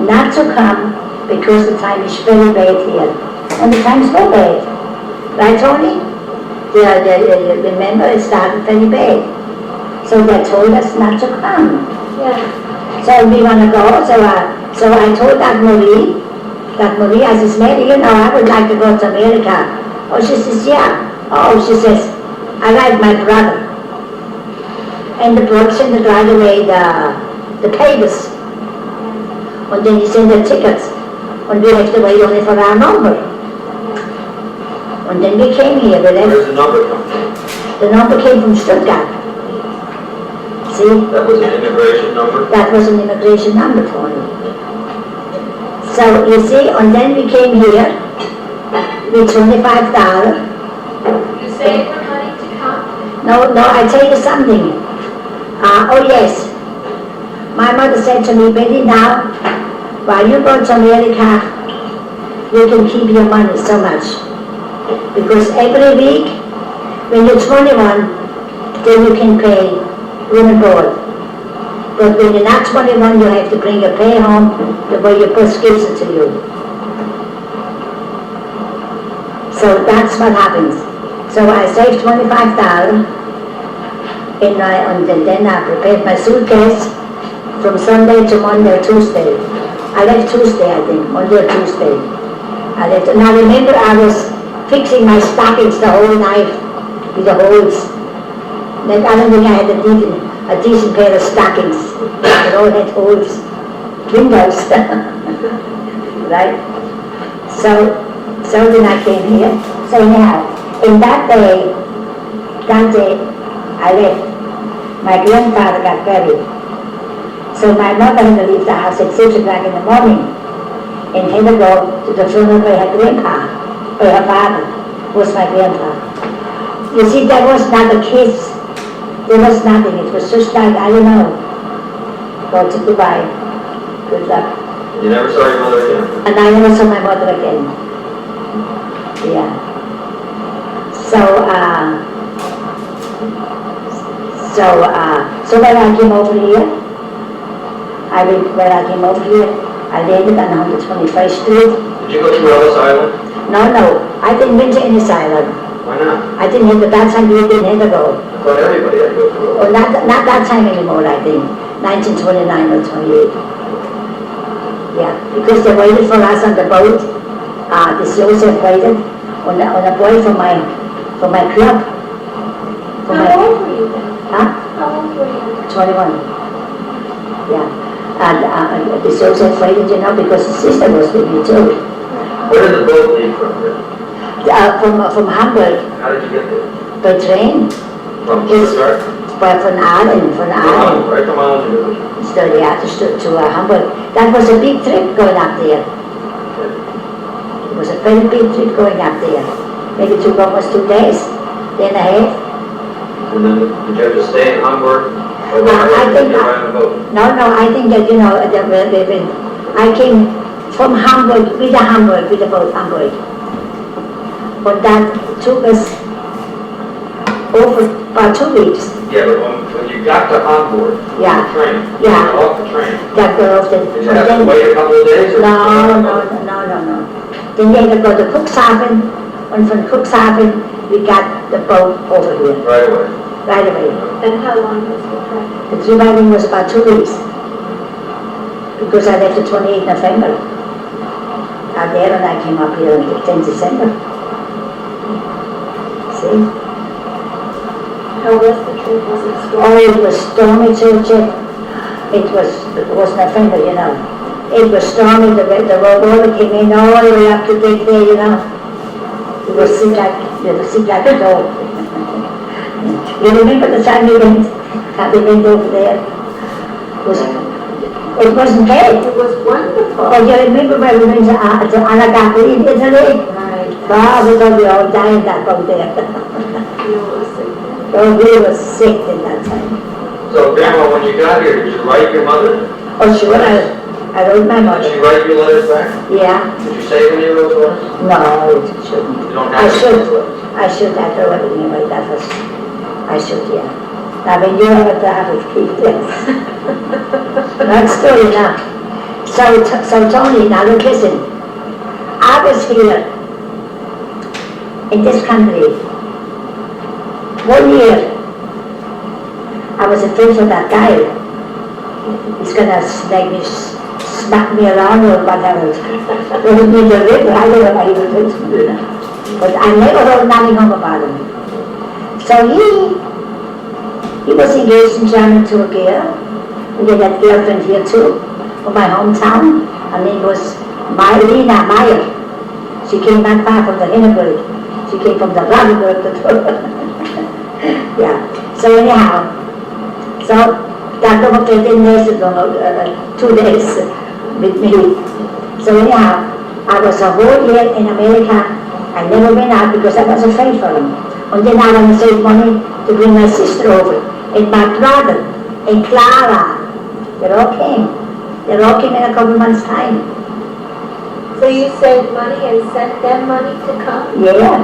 not to come because the time is very bad here. And the time's so bad. Right, Tony? Remember, it started very bad. So they told us not to come. Yeah. So we want to go. So I told that Marie, I says, Mary, you know, I would like to go to America. Oh, she says, yeah. Oh, she says, I like my brother. And the brother sent to drive away the papers. And then he sent the tickets. And we have to wait only for our number. And then we came here. Where's the number come from? The number came from Stuttgart. See? That was an immigration number? That was an immigration number for me. So you see, and then we came here with $25. You saved the money to come? No, I tell you something. Oh yes. My mother said to me, Betty, now, while you go to America, you can keep your money so much. Because every week, when you're 21, then you can pay room and board. But when you're not 21, you have to bring your pay home the way your boss gives it to you. So that's what happens. So I saved $25, and then I prepared my suitcase from Sunday to Monday or Tuesday. I left Tuesday, I think, Monday or Tuesday. I left, and I remember I was fixing my stockings the whole night with the holes. Like, I don't think I had a decent pair of stockings. They all had holes, windows, right? So then I came here. So anyhow, in that day, I left. My grandfather got buried. So my mother had to leave the house at 6 o'clock in the morning and had to go to the funeral by her grandpa, or her father, who was my grandfather. You see, there was not a kiss. There was nothing. It was just like, I don't know. Go to Dubai. Good luck. You never saw your mother again? And I never saw my mother again. Yeah. So when I came over here, I landed on 121st Street. Did you go to Ellis Island? No, I didn't went to any island. Why not? I didn't have, that time we didn't have to go. I thought everybody had to go to Ellis. Oh, not that time anymore, I think. 1929 or 28. Yeah, because they waited for us on the boat. This Joseph waited on a boy from my club. How old were you then? Huh? How old were you? 21. Yeah. And this Joseph waited, you know, because his sister was with me too. Where did the boat leave from here? From Hamburg. How did you get there? By train. From Yes. Stuttgart? But from Aalen. Right from Island to So yeah, to Hamburg. That was a big trip going up there. It was a very big trip going up there. Maybe it took almost 2 days, day and a half. And then did you have to stay in Hamburg? Or I think you on the boat? No, I think that, you know, I came from Hamburg, with the boat Hamburg. But that took us over about 2 weeks. Yeah, but when you got to Hamburg, Yeah. the train, Yeah. you were off the train. That girl said, Did you have to wait a couple of days? Or No. Then they had to go to Cuxhaven, and from Cuxhaven, we got the boat over here, Right away. right away. And how long was the trip? The trip I think was about 2 weeks, because I left the 28th November. out there and I came up here on the 10th December. See? How was the trip? Was it stormy? Oh, it was stormy, Georgette. It wasn't a friend, you know. It was stormy, the water came in all the way up to deck there, you know. It was sick like a dog. You remember the time we went over there? It wasn't bad. It was wonderful. Oh, you remember when we went to Anagata in Italy? Right. Wow, we thought we were all dying that out there. You were sick. Oh, we were sick at that time. So Grandma, when you got here, did you write your mother? Oh, sure, I wrote my Did mother. she write your letters back? Yeah. Did you save any of those letters? No, I shouldn't. You don't I have any should. of those letters? I should have thrown everything away. That was, I should, yeah. Now, when you have a job, it keeps this. That's story now. So Tony, now look, listen. I was here in this country 1 year. I was afraid of that guy. He's gonna smack me around or whatever. Throw me in the river. I don't know why he was going to do that. But I never heard nothing home about him. So he was engaged in German to a girl. We had that girlfriend here too, from my hometown. Her name was Lena Meyer. She came not far from the Hindenburg. She came from the Brandenburg. Yeah. So anyhow, that over 13 days ago, 2 days with me. So anyhow, I was a whole year in America. I never went out because I was afraid for him. And then I wanted to save money to bring my sister over. And my brother, and Clara, they all came. They all came in a couple months' time. So you saved money and sent them money to come? Yeah.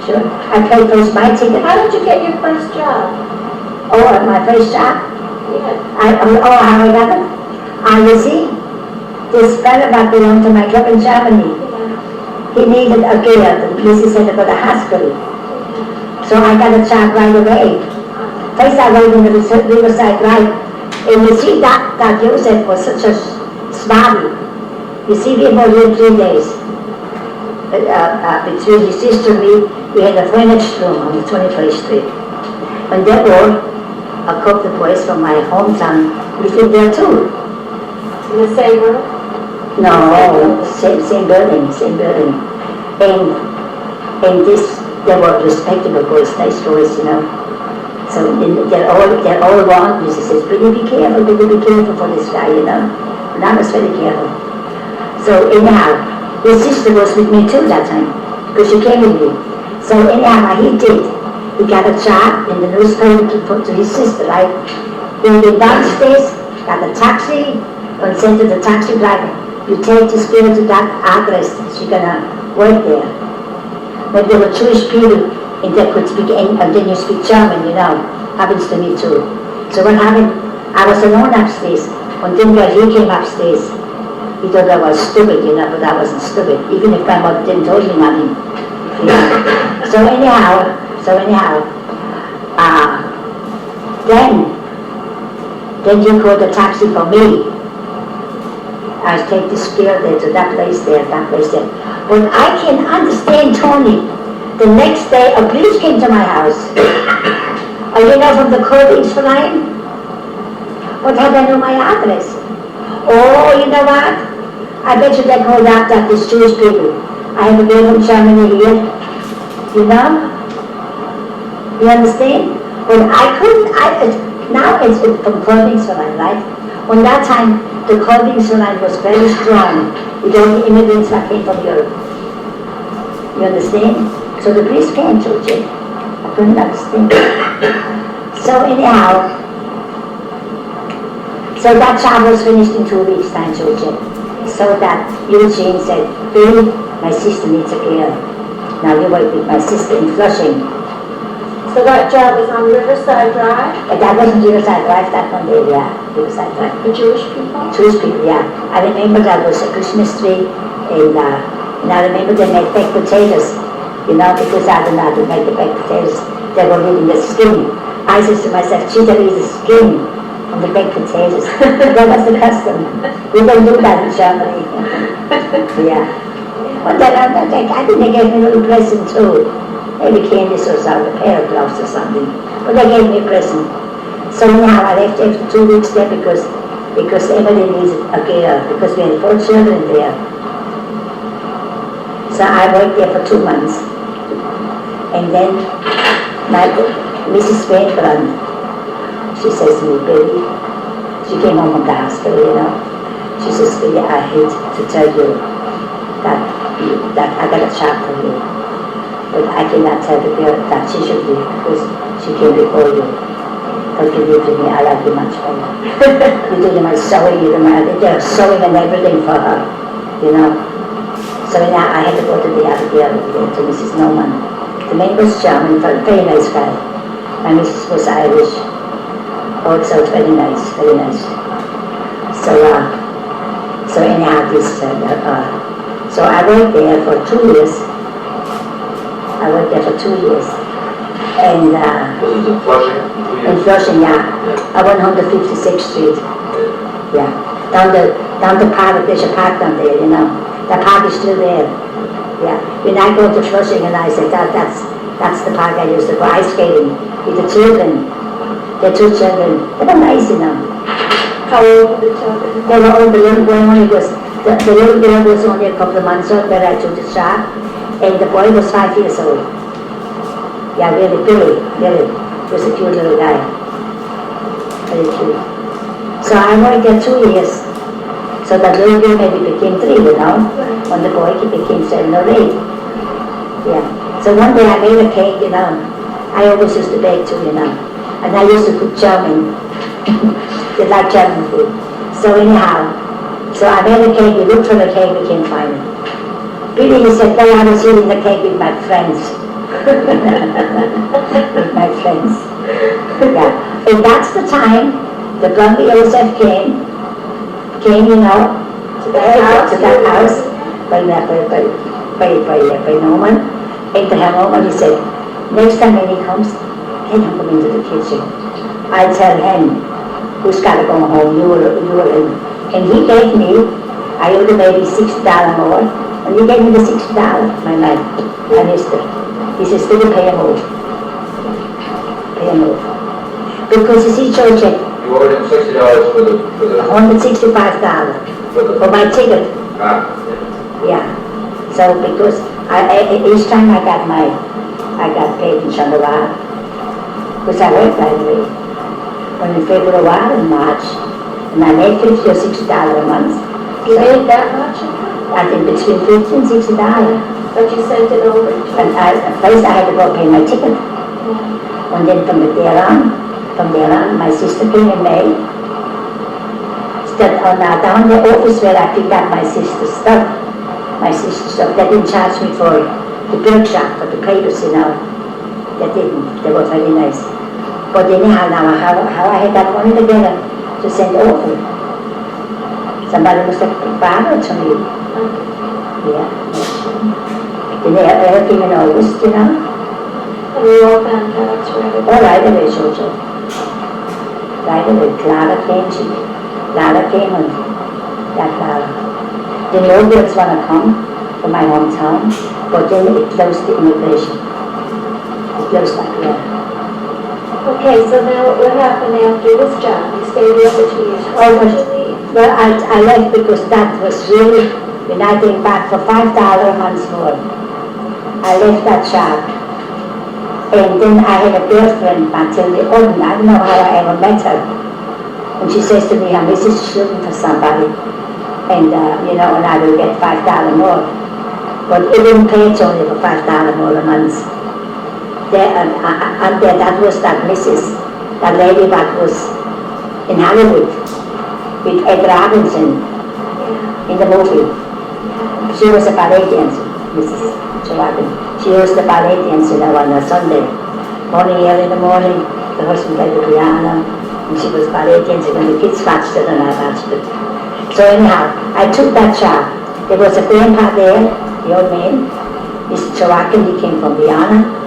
Sure. I paid for my ticket. How did you get your first job? Oh, at my first job. Yeah. How I got it? You see, this fellow that belonged to my club in Germany, he needed a girl. The missus said about a hospital. So I got a job right away. First I went in the Riverside Drive. And you see that Joseph was such a smarty. You see, we were here 3 days. Between his sister and me, we had a furnished room on the 21st Street. And there were a couple of boys from my hometown living there too. In the same room? No, same building. And they were respectable boys, nice boys, you know. So they're all around me. She says, better be careful for this guy, you know. And I was very careful. So anyhow, his sister was with me too that time, because she came with me. So anyhow, he did. He got a job in the newspaper to put to his sister, right? He went downstairs, got a taxi, and said to the taxi driver, you take this girl to that address, she's gonna work there. But there were Jewish people, and they could speak English, and then you speak German, you know. Happens to me too. So what happened? I was alone upstairs, and then when he came upstairs, he thought I was stupid, you know, but I wasn't stupid, even if my mother didn't tell me nothing. You know. So anyhow, then you called a taxi for me. I take this girl there to that place there. But I can understand Tony. The next day, a police came to my house. You know, from the Corbins line? But how do I know my address? Oh, you know what? I bet you they called out that these Jewish people. I have a girl from Germany here. You know? You understand? Well, I couldn't, now it's from Corbins line, right? On that time, the Corbins line was very strong with all the immigrants that came from Europe. You understand? So the police came to it. I couldn't understand. So anyhow, so that job was finished in 2 weeks' time, Georgette. So that Eugene said, Billy, my sister needs a girl. Now you work with my sister in Flushing. So that job was on Riverside Drive? That wasn't Riverside Drive, that one there, yeah. Riverside Drive. The Jewish people? Jewish people, yeah. I remember that was a Christmas tree, and I remember they made baked potatoes, you know, because I didn't know how to make the baked potatoes. They were leaving the skin. I said to myself, gee, there is the skin on the baked potatoes. That was the custom. We don't do that in Germany. Yeah. But then I think they gave me a little present too. Maybe candies or something, a pair of gloves or something. But they gave me a present. So anyhow, I left after 2 weeks there because Emily needed a girl, because we had 4 children there. So I worked there for 2 months. And then my Mrs. Wainbrand, she says to me, Billy, she came home from the hospital, you know. She says, Billy, I hate to tell you that I got a job for you. But I cannot tell the girl that she should leave because she came before you. But you leave to me, I like you much better. You do my sewing, you do they're sewing and everything for her, you know. So now I had to go to the other girl, to Mrs. Norman. The man was German, very nice guy. My Mrs. was Irish. Also very nice, very nice. So anyhow, so I worked there for 2 years. I worked there for 2 years. And This is in Flushing? in Flushing, yeah. I went home to 56th Street. Yeah. Down the park, there's a park down there, you know. The park is still there. Yeah. When I go to Flushing and I said that's the park I used to go ice skating with the children. The 2 children. They were nice, you know. How old were the children? They were all, the little boy only was, the little girl was only a couple of months old when I took the shot, and the boy was 5 years old. Yeah, really, Billy, he was a cute little guy. Very cute. So I worked there 2 years. So that little girl maybe became 3, you know, when the boy became 7 or 8. Yeah. So one day I made a cake, you know. I always used to bake too, you know. And I used to cook German. They like German food. So anyhow, so I made a cake, we looked for the cake, we can't find it. Billy, he said, well, I was eating the cake with my friends. With my friends. Yeah. And that's the time the Blondie Joseph came, you know, to that house by Norman, into her home, and he said, next time when he comes, let him come into the kitchen. I tell him who's got to go home, you or him. And he gave me, I owed him maybe $60 more, and he gave me the $60, my man, my mister. He says, still pay him off. Pay him off. Because you see, Georgette, You owed him $60 for the... $165 for my ticket. Yeah. So because each time I got paid in Chandra, because I worked by the way. When in February and March, and I made $50 or $60 a month. You made that much? I think between $50 and $60. But you sent it over to... And first I had to go pay my ticket. And then from there on, my sister came in May. Stood down the office where I picked up my sister's stuff. They didn't charge me for the bill shop, for the papers, you know. They didn't. They were very nice. But anyhow, now how I had that money together to send over. Somebody must have borrowed to me. Yeah. Then they have given August, you know. And we all found out it's right. Oh, right away, Georgia. Right away. Clara came and that Clara. The no girls want to come from my hometown, but then it closed the immigration. It closed that, yeah. Okay, so now what happened after this job? You stayed there for 2 years. Why did you leave? Well, I left because that was really, when I came back for $5 a month more. I left that job. And then I had a girlfriend, Matilda Olden. I don't know how I ever met her. And she says to me, her missus is looking for somebody. And, you know, and I will get $5 more. But it didn't pay it only for $5 more a month. That was that missus, that lady that was in Hollywood with Ed Robinson in the movie. She was a ballet dancer, Mrs. Georgiadis. She was the ballet dancer on a Sunday morning, early in the morning. The husband played the piano, and she was ballet dancing, and the kids watched it, and I watched it. So anyhow, I took that job. There was a grandpa there, the old man, Mr. Georgiadis. He came from Vienna.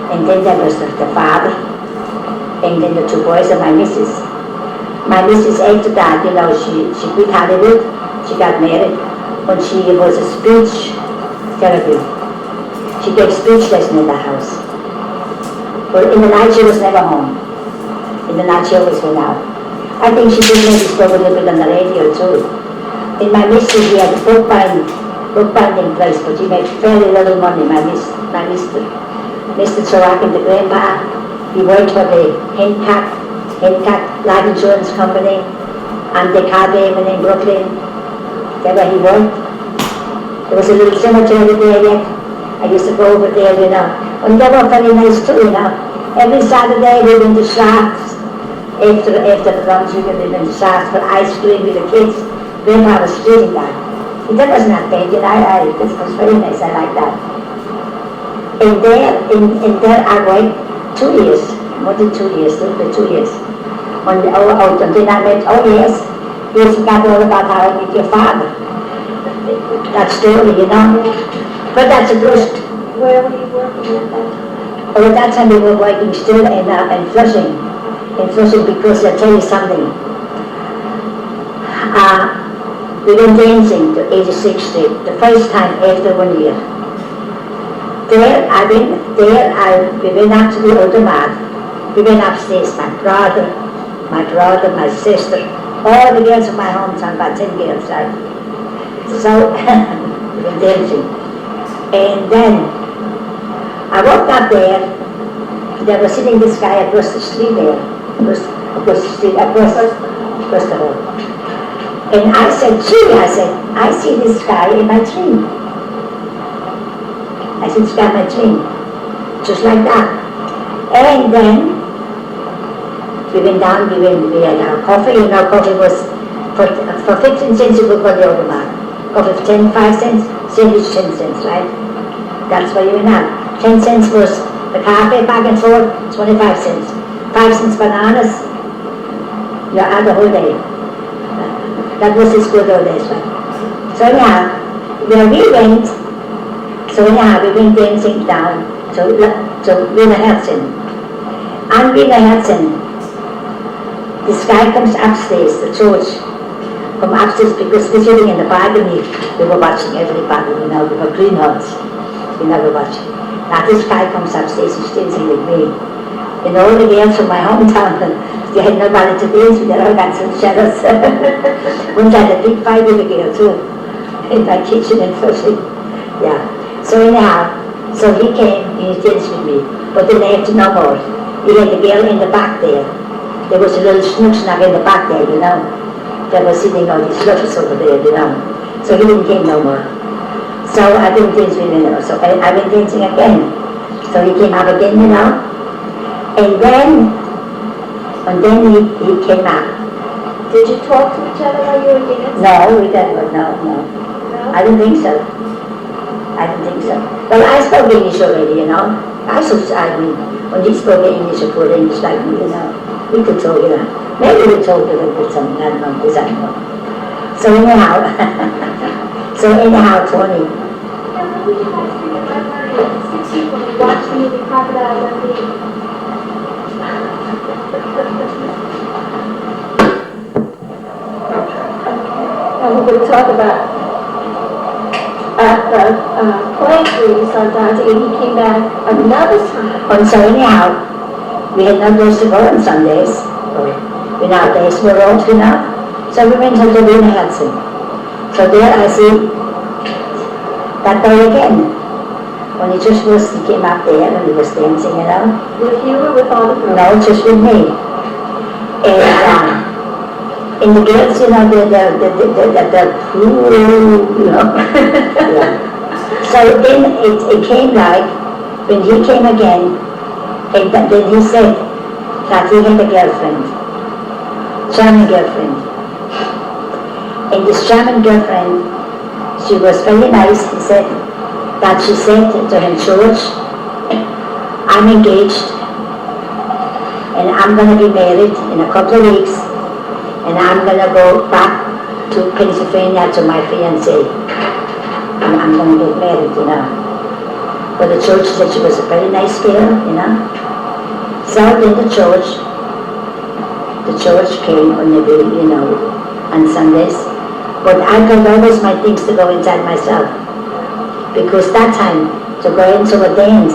And then there was the father, and then the 2 boys and my missus. My missus, after that, you know, she quit Hollywood, she got married, when she was a speech therapy. She gave speech lesson in the house. But in the night she was never home. In the night she always went out. I think she did maybe spoke a little bit on the radio too. In my mister, he had a bookbinding place, but he made very little money, my mister. Mr. Sorokin, the grandpa, he worked for the Hencock Life Insurance Company, and the car payment in Brooklyn. That's where he worked. There was a little cemetery there yet. I used to go over there, you know. And they were very nice too, you know. Every Saturday we went to Sachs. After the lunch we went to Sachs for ice cream with the kids. Grandpa was treating that. That was not bad, you know. This was very nice, I like that. And there I worked 2 years, more than 2 years, a little bit 2 years. Until I met, you forgot all about how I met your father. That story, you know. But that's a good. Where were you working at that time? Oh, at that time we were working still in Flushing. In Flushing, because I'll tell you something. We went dancing to 86th Street, the first time after 1 year. We went up to the older man. We went upstairs, my brother, my sister, all the girls of my hometown, about 10 girls, right? So, we went dancing. And then, I walked up there was sitting this guy across the street there, across the hall. And I said, gee, I see this guy in my dream. I said, this guy in my dream. Just like that. And then, we went down, we had our coffee, you know, coffee was, for 15 cents you could go to the older man. Coffee for 5 cents, sandwich 10 cents, right? That's what you went out. 10 cents was the coffee back and forth, 25 cents. 5 cents bananas, you're out the whole day. That was his good old days, right? So anyhow, where we went dancing down to Wiener Herzog. And Wiener Herzog, this guy comes upstairs, the church, come upstairs because we're sitting in the balcony. We were watching everybody, you know, we were greenhorns. We never watched. Now this guy comes upstairs, he's dancing with me. And all the girls from my hometown, they had nobody to dance with, they all got some shadows. Once I had a big fight with a girl too, in my kitchen in Flushing. Yeah. So anyhow, so he came, he danced with me, but then after no more. He had the girl in the back there. There was a little snook in the back there, you know. There was sitting all these lovers over there, you know. So he didn't came no more. So I didn't dance with him, you know. So I went dancing again. So he came up again, you know. And then he came up. Did you talk to each other while you were dancing? No, we didn't, no. No? I didn't think so. Well, I spoke English already, you know. When he spoke English, or poor English like me, you know, we could talk, you know. Maybe we talked a little bit something, I don't know, because I don't know. So anyhow, Tony. Yeah, when did you guys think about marrying 6 people and watch the movie Crocodile Dundee? And we're going to talk about at the place where we saw Dante, and he came back another time. And so anyhow, we had no place to go on Sundays. When our days were off, you know. So we went to the Wiener Herzog. So there I see that day again. When he came up there and he was dancing, you know. With you or with all the girls? No, just with me. And the girls, you know, they're cool, you know. Yeah. So then it came like, when he came again, and then he said that he had a girlfriend, German girlfriend. And this German girlfriend, she was very nice. He said that she said to him, George, I'm engaged and I'm going to be married in a couple of weeks and I'm going to go back to Pennsylvania to my fiancé. And I'm going to get married, you know. But the church said she was a very nice girl, you know. So then the church came on the day, you know, on Sundays. But I got always my things to go inside myself. Because that time, to go into a dance,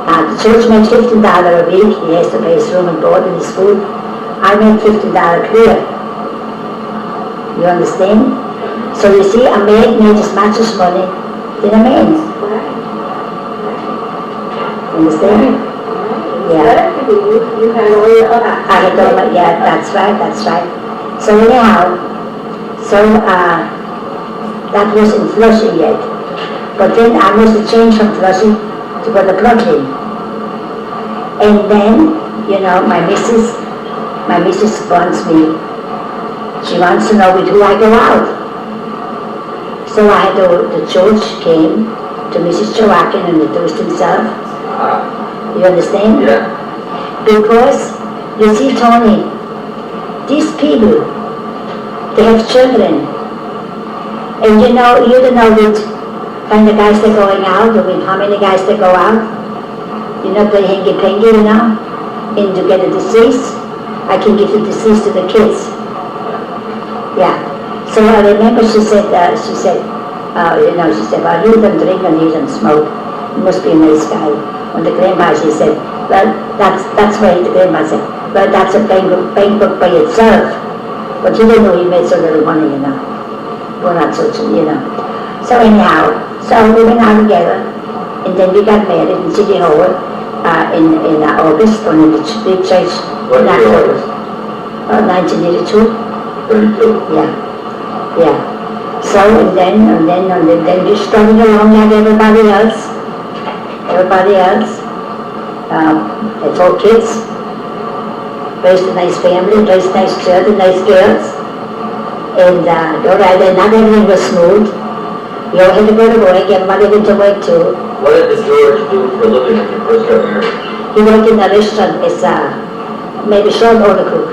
the church made $15 a week. He has to pay his room and board and his food. I made $15 clear. You understand? So you see, a maid made as much as money than a man. Understand? Yeah. You had all your other. I had all my, yeah, that's right. So anyhow, that wasn't Flushing yet. But then I must have changed from Flushing to go to Brooklyn. And then, you know, my missus wants me. She wants to know with who I go out. So I had the church came to Mrs. Joaquin and introduced himself. You understand? Yeah. Because, you see, Tony, these people, they have children. And you don't know with kind of guys that are going out, or with how many guys that go out. You know, play hanky-panky, you know, and to get a disease. I can give the disease to the kids. Yeah. So I remember she said, well, you don't drink and you don't smoke. You must be a nice guy. On the grandpa, she said, well, that's why the grandpa said, well, that's a bank book by itself. But you didn't know he made so little money, you know. Well, not such, you know. So anyhow, so we went out together, and then we got married in City Hall in August, on the big church. What year August? 1982. 32. Yeah. So and then we struggled along like everybody else. Had 4 kids, raised a nice family, raised nice children, nice girls. And not everything was smooth. We all had to go to work, everybody went to work too. What did George do for a living when you first got married? He worked in a restaurant as maybe short order cook.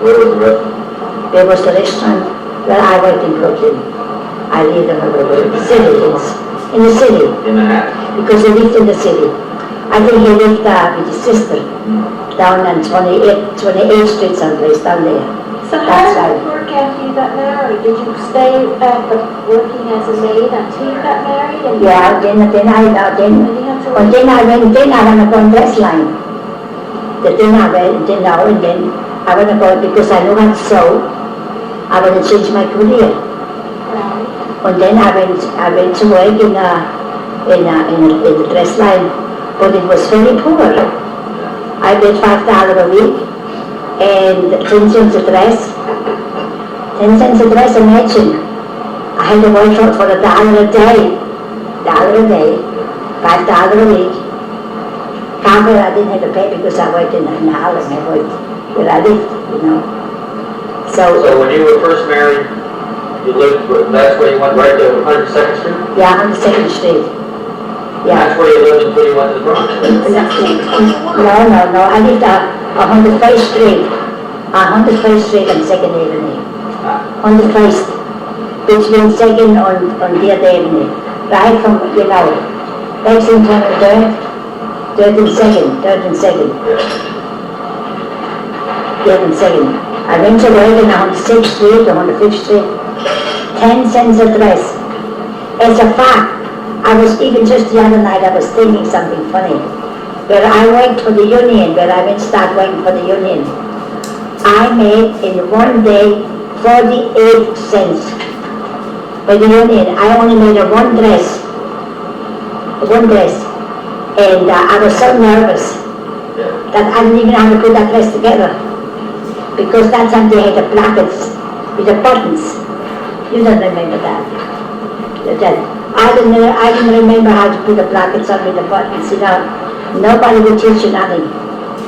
Where was the rest? There was the restaurant where I worked in Brooklyn. I lived in the city, in the city. In Manhattan? Because he lived in the city. I think he lived with his sister down on 28th Street someplace down there. So how did it work after you got married? Did you stay working as a maid until you got married? And Yeah, then I went on dress line. Then I went, and then I went to go because I knew how to sew. I want to change my career. And then I went to work in the dress line, but it was very poor. I made $5 a week and 10 cents a dress. 10 cents a dress, imagine. I had to work for $1 a day. $1 a day, $5 a week. Cover I didn't have to pay because I worked in Harlem. I worked where I lived, you know. So when you were first married, you lived, that's where you went right to 102nd Street? Yeah, 102nd Street. Yeah. That's where you lived until you went to the Bronx? No. I lived on 101st Street. 101st Street and 2nd Avenue. 101st, between 2nd on 3rd Avenue. Right from, Lexington and 3rd and 2nd. 3rd and 2nd. I went to work in 106th Street, 105th Street. 10 cents a dress. As a fact, I was even just the other night, I was thinking something funny. Where I worked for the union, where I went to start working for the union, I made in one day 48 cents. By the union, I only made one dress. And I was so nervous that I didn't even know how to put that dress together. Because that time they had the plackets with the buttons. You don't remember that. I didn't remember how to put the plackets on with the buttons, Nobody would teach you nothing.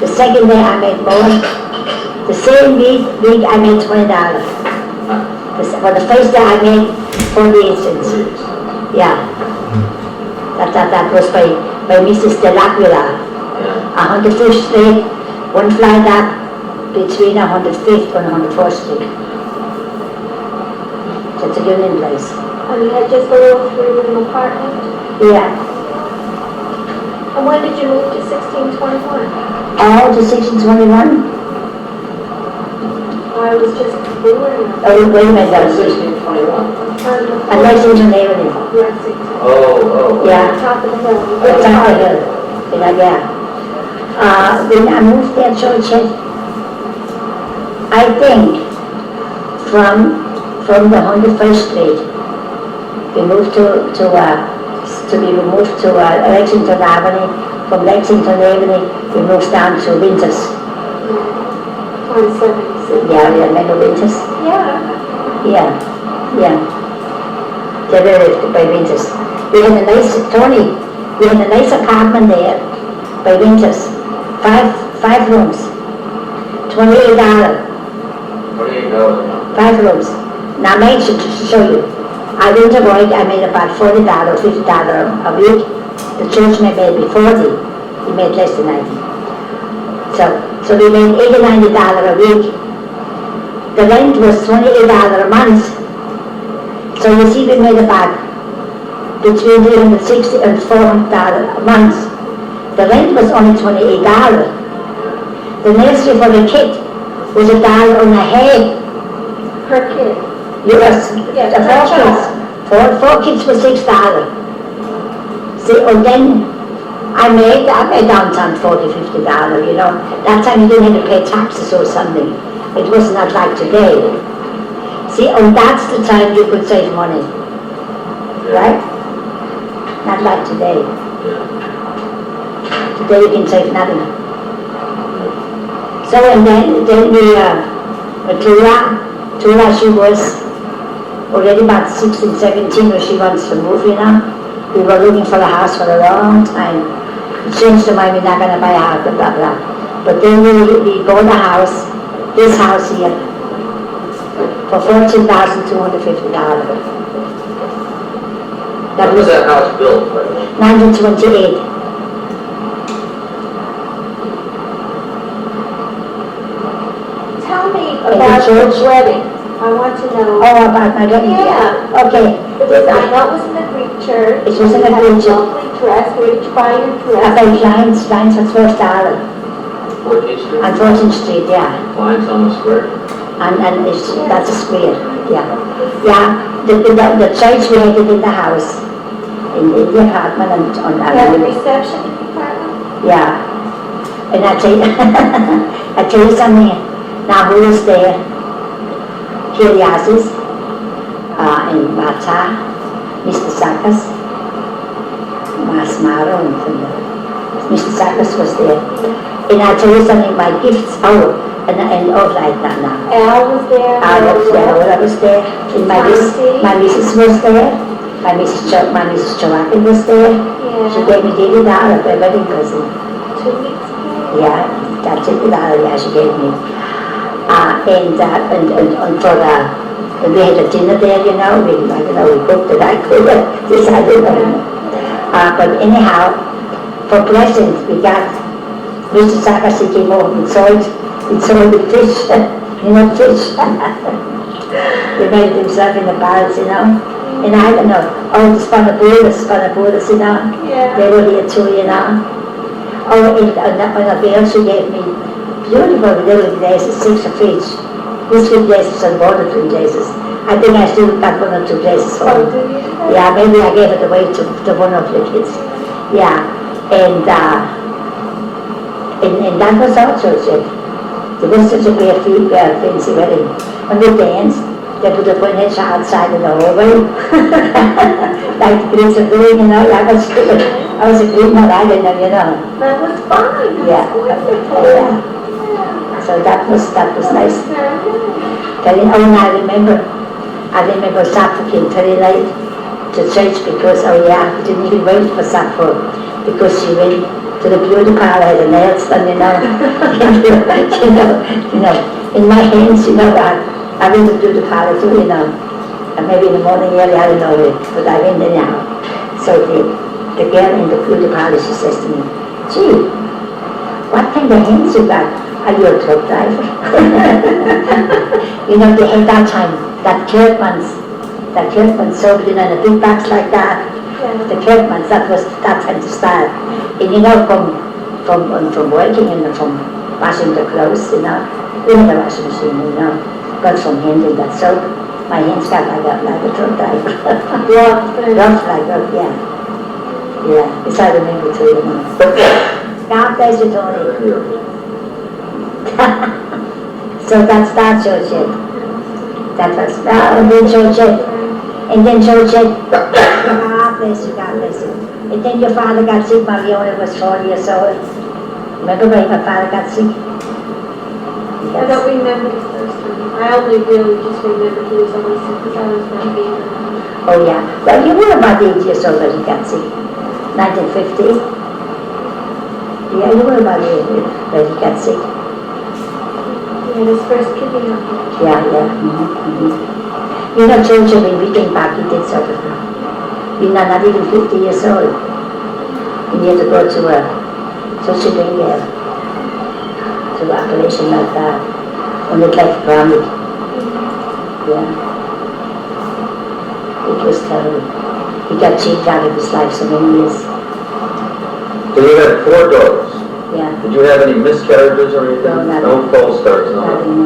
The second day I made more. The same week I made $20. For the first day I made 48 cents. Yeah. That was by Mrs. Delacqua. 105th Street, one flight up between 105th and 104th Street. It's a union place. And you had just a little 3-room apartment? Yeah. And when did you move to 1621? Oh, to 1621? Why I was just born. Oh, wait a minute, that was 1621. and Lexington Avenue. Lexington. Oh. Yeah. Top of the hill. It's on the hill. Yeah. When I moved there, Georgette, I think from the 101st Street, we moved we moved to Lexington Avenue. From Lexington Avenue, we moved down to Winters. On 76. Yeah, you remember Winters? Yeah. Yeah. They lived by Winters. We had a nice apartment there by Winters. Five rooms. $28. $28. 5 rooms. Now, I should show you. I went to work, I made about $40, $50 a week. The church made maybe 40. He made less than 90. So we made $80, $90 a week. The rent was $28 a month. So you see, we made about between $360 and $400 a month. The rent was only $28. The nursery for the kid was $1.50 Per kid. US. Yeah, The per 4 kids. child. Four kids for $6. See, and then I made downtown $40, $50, you know. That time you didn't have to pay taxes or something. It was not like today. See, and that's the time you could save money. Right? Not like today. Today you can save nothing. So, and then Tura, she was already about 16, 17 when she wants to move, you know. We were looking for a house for a long time. We changed the mind, we're not going to buy a house, blah, blah, blah. But then we bought a house, this house here, for $14,250. That When was that house built? 1928. Tell me the about the church? wedding. I want to know. Oh, about my wedding? Yeah. Okay. I know it was in the Greek church. It was in the You had Greek a church. lovely dress. Where did you buy your dress? About lines was $12. 14th Street? On 14th Street, yeah. Lines on the square? And that's a square, yeah. Yeah, the church we had it in the house, in the apartment and on You had a reception in the apartment? yeah. And I tell you something, now who was there? Georgiadis, and Marta, Mr. Sachs, Masmaro, and Mr. Sachs was there. And I tell you something, my gifts, and all like that now. Al was there. I was there, and my missus was there, my Mrs. Georgette was there. She Yeah. gave me $80 for a wedding present. 2 weeks ago. Yeah, that's $80, yeah, she gave me. And for we had a dinner there, you know, I don't know, we cooked it, I cooked it, this I don't know. But anyhow, for presents we got, Mr. Sachs, he came over and sold the fish, you know, fish. He made it himself in the barrels, you know. And I don't know, the spanaburas, you know. Yeah. They were there too, you know. Oh, and on a bill she gave me beautiful little glasses, 6 of each. These 3 glasses and more than 3 glasses. I think I still got 1 or 2 glasses for Oh, them. do you? Yeah, maybe I gave it away to one of the kids. Yeah, and that was also it. It was such a great fancy wedding. When we danced, they put a furniture outside in the hallway. Like the Greeks are doing, you know, I was a Greek, but I didn't know, you know. That was fun. Yeah. Wonderful. Yeah. So that was nice. And I remember Sappho came very late to church because, we didn't even wait for Sappho because she went to the beauty parlor, had her nails done, you know. you know, in my hands, you know, I went to the beauty parlor too, you know. And maybe in the morning early, I don't know it, but I went anyhow. So the girl in the beauty parlor, she says to me, gee, what kind of hands you got? Are you a truck driver? You know, they had that time, that Kirkman's sold, you know, in a big box like that. Yeah. The Kirkman's, that time to start. And you know, from working and from washing the clothes, you know, we had a washing machine, you know. got some hand in that soap. My hands got like a truck driver. Rough. Rough like that, yeah. Yeah, it's I remember too, you know. God bless you, Tony. So that's that, Georgette. That was, and then Georgette. And then Georgette, God bless you, God bless you. And then your father got sick, Mariona was 4 years old. Remember when your father got sick? I don't remember the first time. I only really just remember he was always sick because I was not being around. Oh yeah. Well, you were about 8 years old when he got sick. 1950. Yeah, you were about 8 when he got sick. He had his first kidney operation. Yeah, yeah. Mm-hmm. You know, Georgia, when we came back, he did something. You're not even 50 years old. And you had to go to such a thing there. To an operation like that. On the left pyramid. Yeah. It was terrible. He got cheated out of his life so many years. So you had 4 daughters. Yeah. Did you have any miscarriages or anything? No, nothing. No false starts, no. Nothing.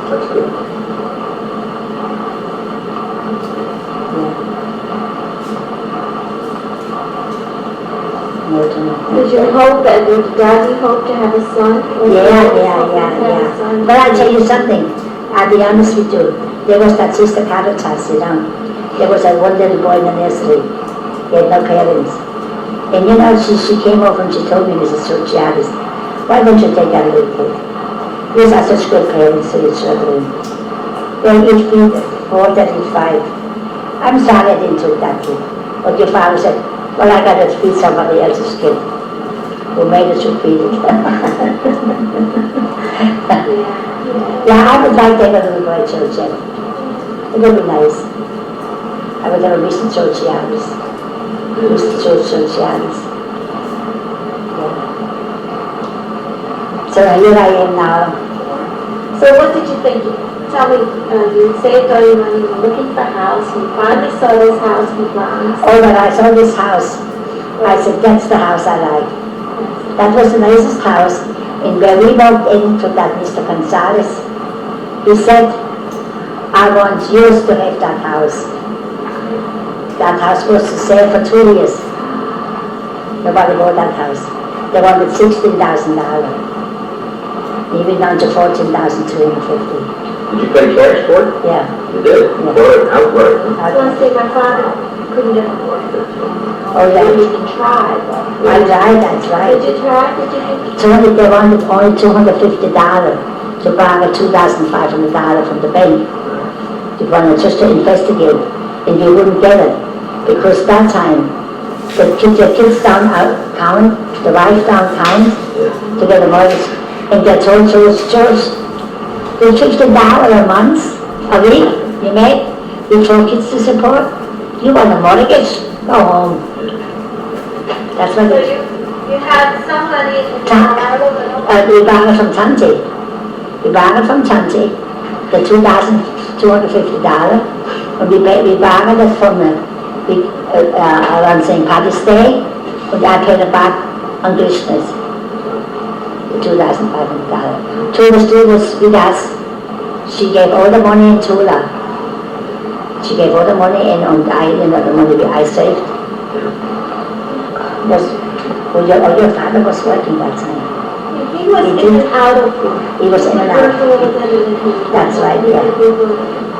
That's good. Did you hope and did Daddy hope to have a son? Or did you hope to have a son? But I'll tell you something, I'll be honest with you. There was that sister Caritas, you know. There was one little boy in the nursery. He had no parents. And you know, she came over and she told me, Mrs. Georgiadis, why don't you take that little kid? These are such good parents to your children. Well, each feed 4, that is 5. I'm sorry I didn't take that kid. But your father said, well, I got to feed somebody else's kid. Who made us to feed it. Yeah, I would like to have a little boy, Georgette. It would be nice. I would have a Mr. Georgiadis. Mr. Georgiadis. Yeah. So here I am now. So what did you think? Tell me, you saved all your money, you were looking for a house, you finally saw this house in Bronx. Oh, when I saw this house, I said, that's the house I like. That was the nicest house. And when we walked into that Mr. Gonzalez, he said, I want yours to have that house. That house was to sell for 2 years. Nobody bought that house. They wanted $16,000. He went down to $14,250. Did you pay cash for it? Yeah. You did? You bought it outright, huh? Last day my father couldn't afford it. Oh, yeah. Didn't even try. I tried, that's right. Did you try? Did you? They wanted only $250 to borrow $2,500 from the bank. They wanted just to investigate, and you wouldn't get it. Because that time, the kids down town, the wife downtown, to get a mortgage, and they told George, the $50 a month, a week, you make, with 4 kids to support, you want a mortgage, go home. That's what So it is. you had somebody in the We borrowed from Tante. We borrowed from Tante the $2,250, and we borrowed it from around St. Patty's Day, and I paid it back on Christmas. The $2,500. Tula still was with us. She gave all the money in Tula. She gave all the money in on the island, the money I saved. Your father was working that time. He was in and out of He was in and out. That's right, yeah.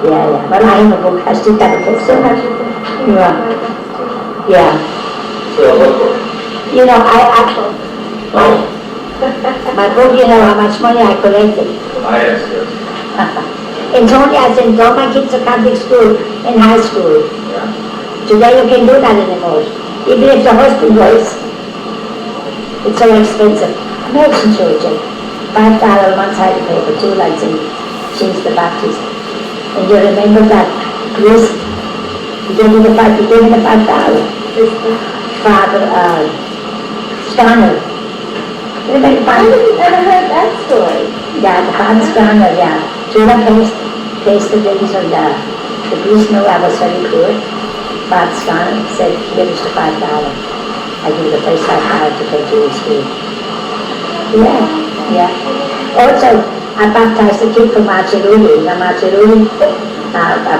Yeah. But I have a book. I still got a book. So have you Yeah. So look for it. You know, my book, you know how much money I collected. I asked you. In Tony, I sent all my kids to Catholic school in high school. Yeah. Today you can't do that anymore. Even if the husband works, it's so expensive. Imagine, Georgia, $5 a month I had to pay for 2 lights in James the Baptist. And you remember that Chris, he gave me the $5. Father Spanner. Remember I didn't ever heard that story. Yeah, the Father Spanner, yeah. Tula placed the things on the priest knew I was very poor. Father Spanner said, give us the $5. I give the first $5 to pay to school. Yeah. Also, I baptized the kid from Marcellini, I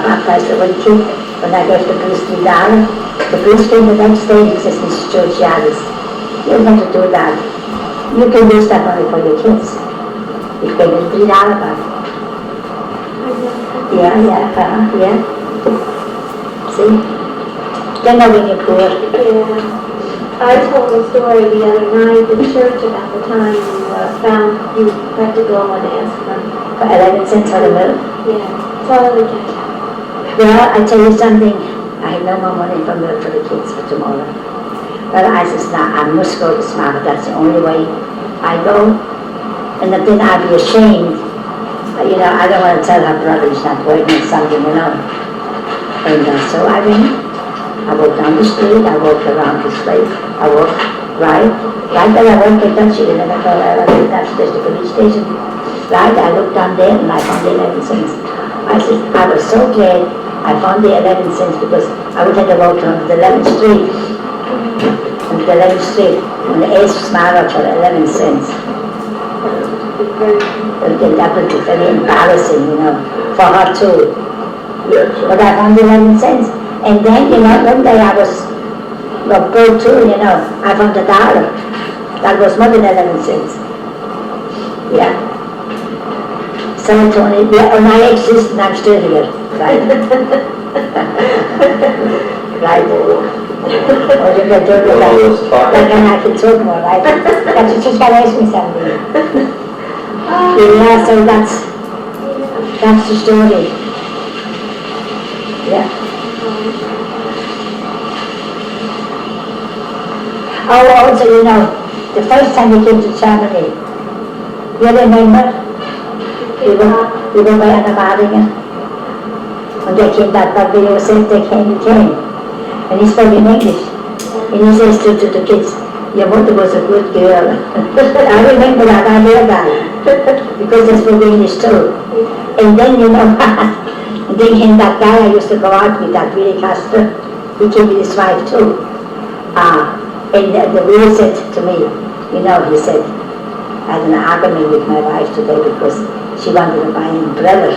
baptized the one kid when I gave the priest $3. The priest came the next day and he says, Mrs. Georgiadis, you don't have to do that. You can use that money for your kids. He gave me $3 back. Yeah. See? Then when you're poor. Yeah. I told a story the other night in church about the time you had to go and ask them. For 11 cents for the milk. Yeah, totally catch up. Well, I tell you something, I have no more money for milk for the kids for tomorrow. Well, I says, now I must go to Smart, that's the only way I go. And then I'd be ashamed. You know, I don't want to tell her brother he's not working something, you know. And so I went. I walked down the street, I walked around the street, I walked right there I walked the country, and then I thought I think that's just the police station. Right, I looked down there and I found the 11 cents. I said, I was so glad I found the 11 cents because I would have to walk down the 11th Street. And the 11th Street, and the ace was smaller for 11 cents. And then that would be very embarrassing, you know, for her too. But I found the 11 cents. And then, you know, one day I was broke too, you know, I found $1. That was more than 11 cents. Yeah. So Tony, yeah, and I exist and I'm still here, right? Right. Or you can do it like and I can talk more, right? But you just gotta ask me something. Yeah, so that's the story. Yeah. Oh, also, you know, the first time we came to Germany, you remember? We were by Anna Maringer. When they came back, but we all said they came. And he spoke in English. And he says to the kids, your mother was a good girl. I remember that, I heard that. Because they spoke English too. And then, you know, and then came that guy I used to go out with, that Willie Castor. He came with his wife too. And the Willie said to me, you know, he said, I had an argument with my wife today because she wanted to buy an umbrella.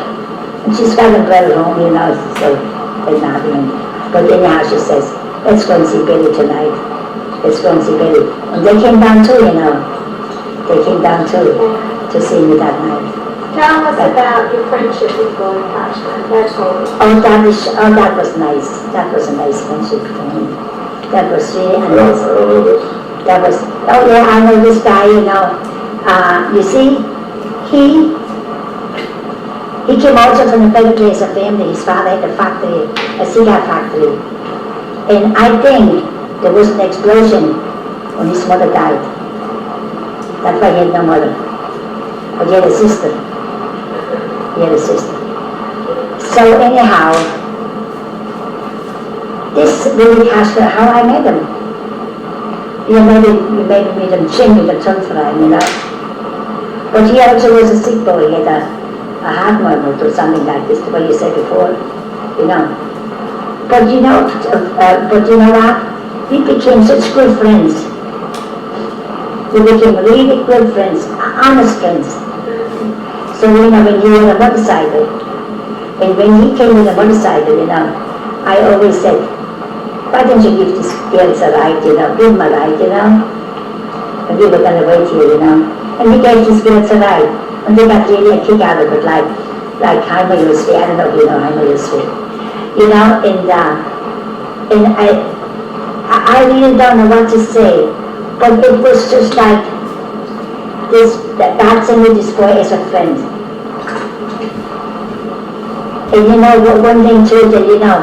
And she's got an umbrella home, you know, so an argument. But anyhow, she says, let's go and see Billy tonight. Let's go and see Billy. And they came down too, you know. They came down too to see me that night. Tell us about your friendship with Gordon Cashman. That's all. That was nice. That was a nice friendship for me. That was really nice. I don't know this. That was, oh yeah, I know this guy, you know. You see, he came also from a very place of family. His father had a factory, a cigar factory. And I think there was an explosion when his mother died. That's why he had no mother. But he had a sister. So anyhow, this Willie Castor, how I met him. You maybe meet him chin with a tongue for him, you know. But he also was a sick boy. He had a heart murmur or something like this, the way you said before, you know. But you know what? We became such good friends. We became really good friends, honest friends. So, you know, when he was on a motorcycle, and when he came with a motorcycle, you know, I always said, why don't you give these girls a ride, you know, give them a ride, you know? And we were going to wait here, you know. And he gave these girls a ride. And they got really a kick out of it, like Heimer Yossi, I don't know if you know Heimer Yossi. You know, and I really don't know what to say, but it was just like this, that God sent me this boy as a friend. And you know, one thing too, that you know,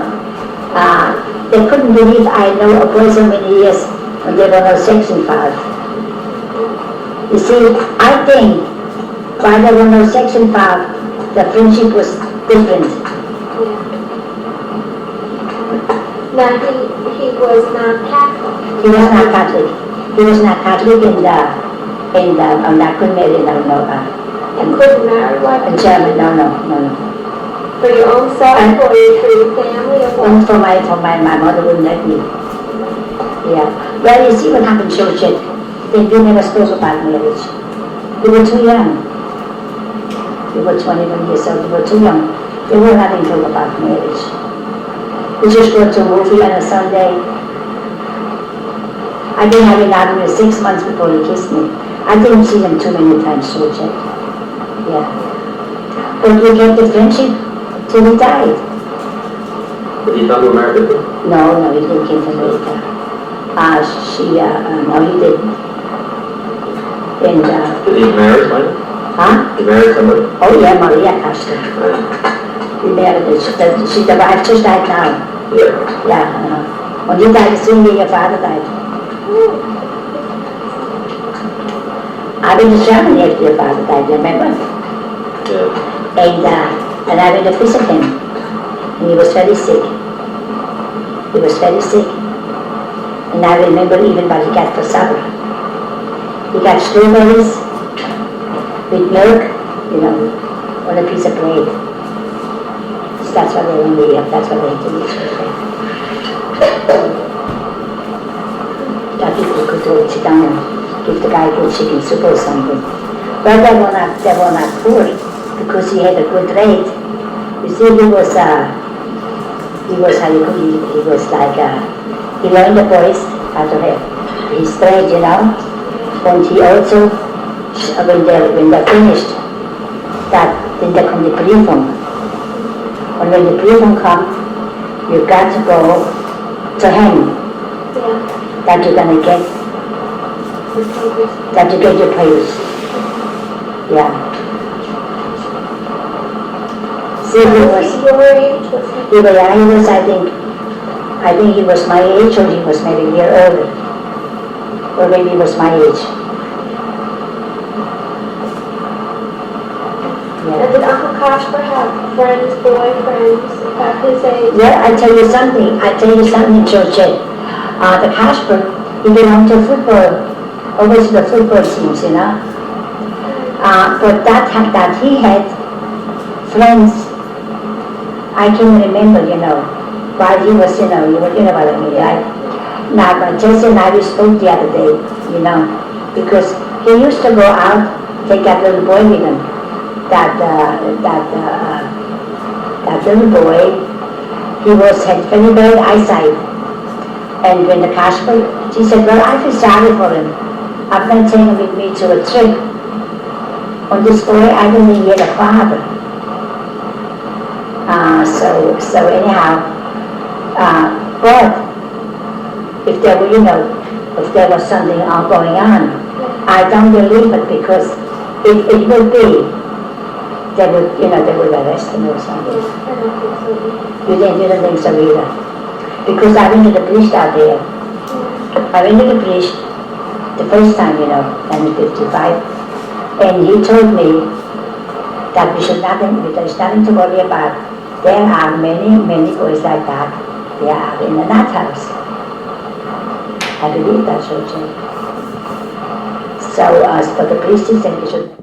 they couldn't believe I know a boy so many years when there were no sex involved. You see, I think while there were no sex involved, the friendship was different. Now, he was not Catholic. He was not Catholic. He was not Catholic and I couldn't marry, You couldn't marry what? in German, no. For your own self or for your family or what? For my mother wouldn't let me. Yeah. Well, you see what happened, Georgette. They never spoke about marriage. We were too young. We were 21 years old, we were too young. We were having talk about marriage. We just go to a movie on a Sunday. I've been having arguments 6 months before he kissed me. I didn't see him too many times, Georgette. Yeah. But we kept the friendship till he died. Did he come to America too? No, he didn't come to America. No, he didn't. And, Did he marry somebody? huh? He married somebody? Oh yeah, Maria Castro. He married her. She's the wife just died now. Yeah. Yeah, when you died, the same year your father died. I've been to Germany after your father died, remember? Yeah. And I went to visit him. And he was very sick. He was very sick. And I remember even what he got for supper. He got strawberries with milk, on a piece of bread. So that's what that's what they do. That people could all sit down and give the guy good chicken soup or something. Well, they were not poor because he had a good rate. You see, he was like, he learned the boys how to have his trade, and he also, when they're finished, then they come the Prüfung. And when the Prüfung comes, you got to go to him. Yeah. That you're gonna get, that you get your papers. Yeah. See, he was your age? Was he was, I think he was my age, or he was maybe a year older. Or maybe he was my age. And did Uncle Kasper have friends, boyfriends at his age? Yeah, I tell you something, Georgette. The Kasper, he belonged to football, always to the football teams, But that he had friends, I can remember, while he was, you know what I mean, right? Now, but Jesse and I, we spoke the other day, because he used to go out, take that little boy with him. That little boy, he had very bad eyesight. And when the Kasper, she said, well, I feel sorry for him. I've been taking him with me to a trip. On this boy, I don't think he had a father. So anyhow, but if there were, if there was something going on, I don't believe it, because it would be, they would arrest him or something. You don't think so either? Because I went to the priest out there. I went to the priest the first time, 1955, and he told me that there's nothing to worry about. There are many, many boys like that. They are in the nut house. I believe that, Georgette. So, but the priest said we should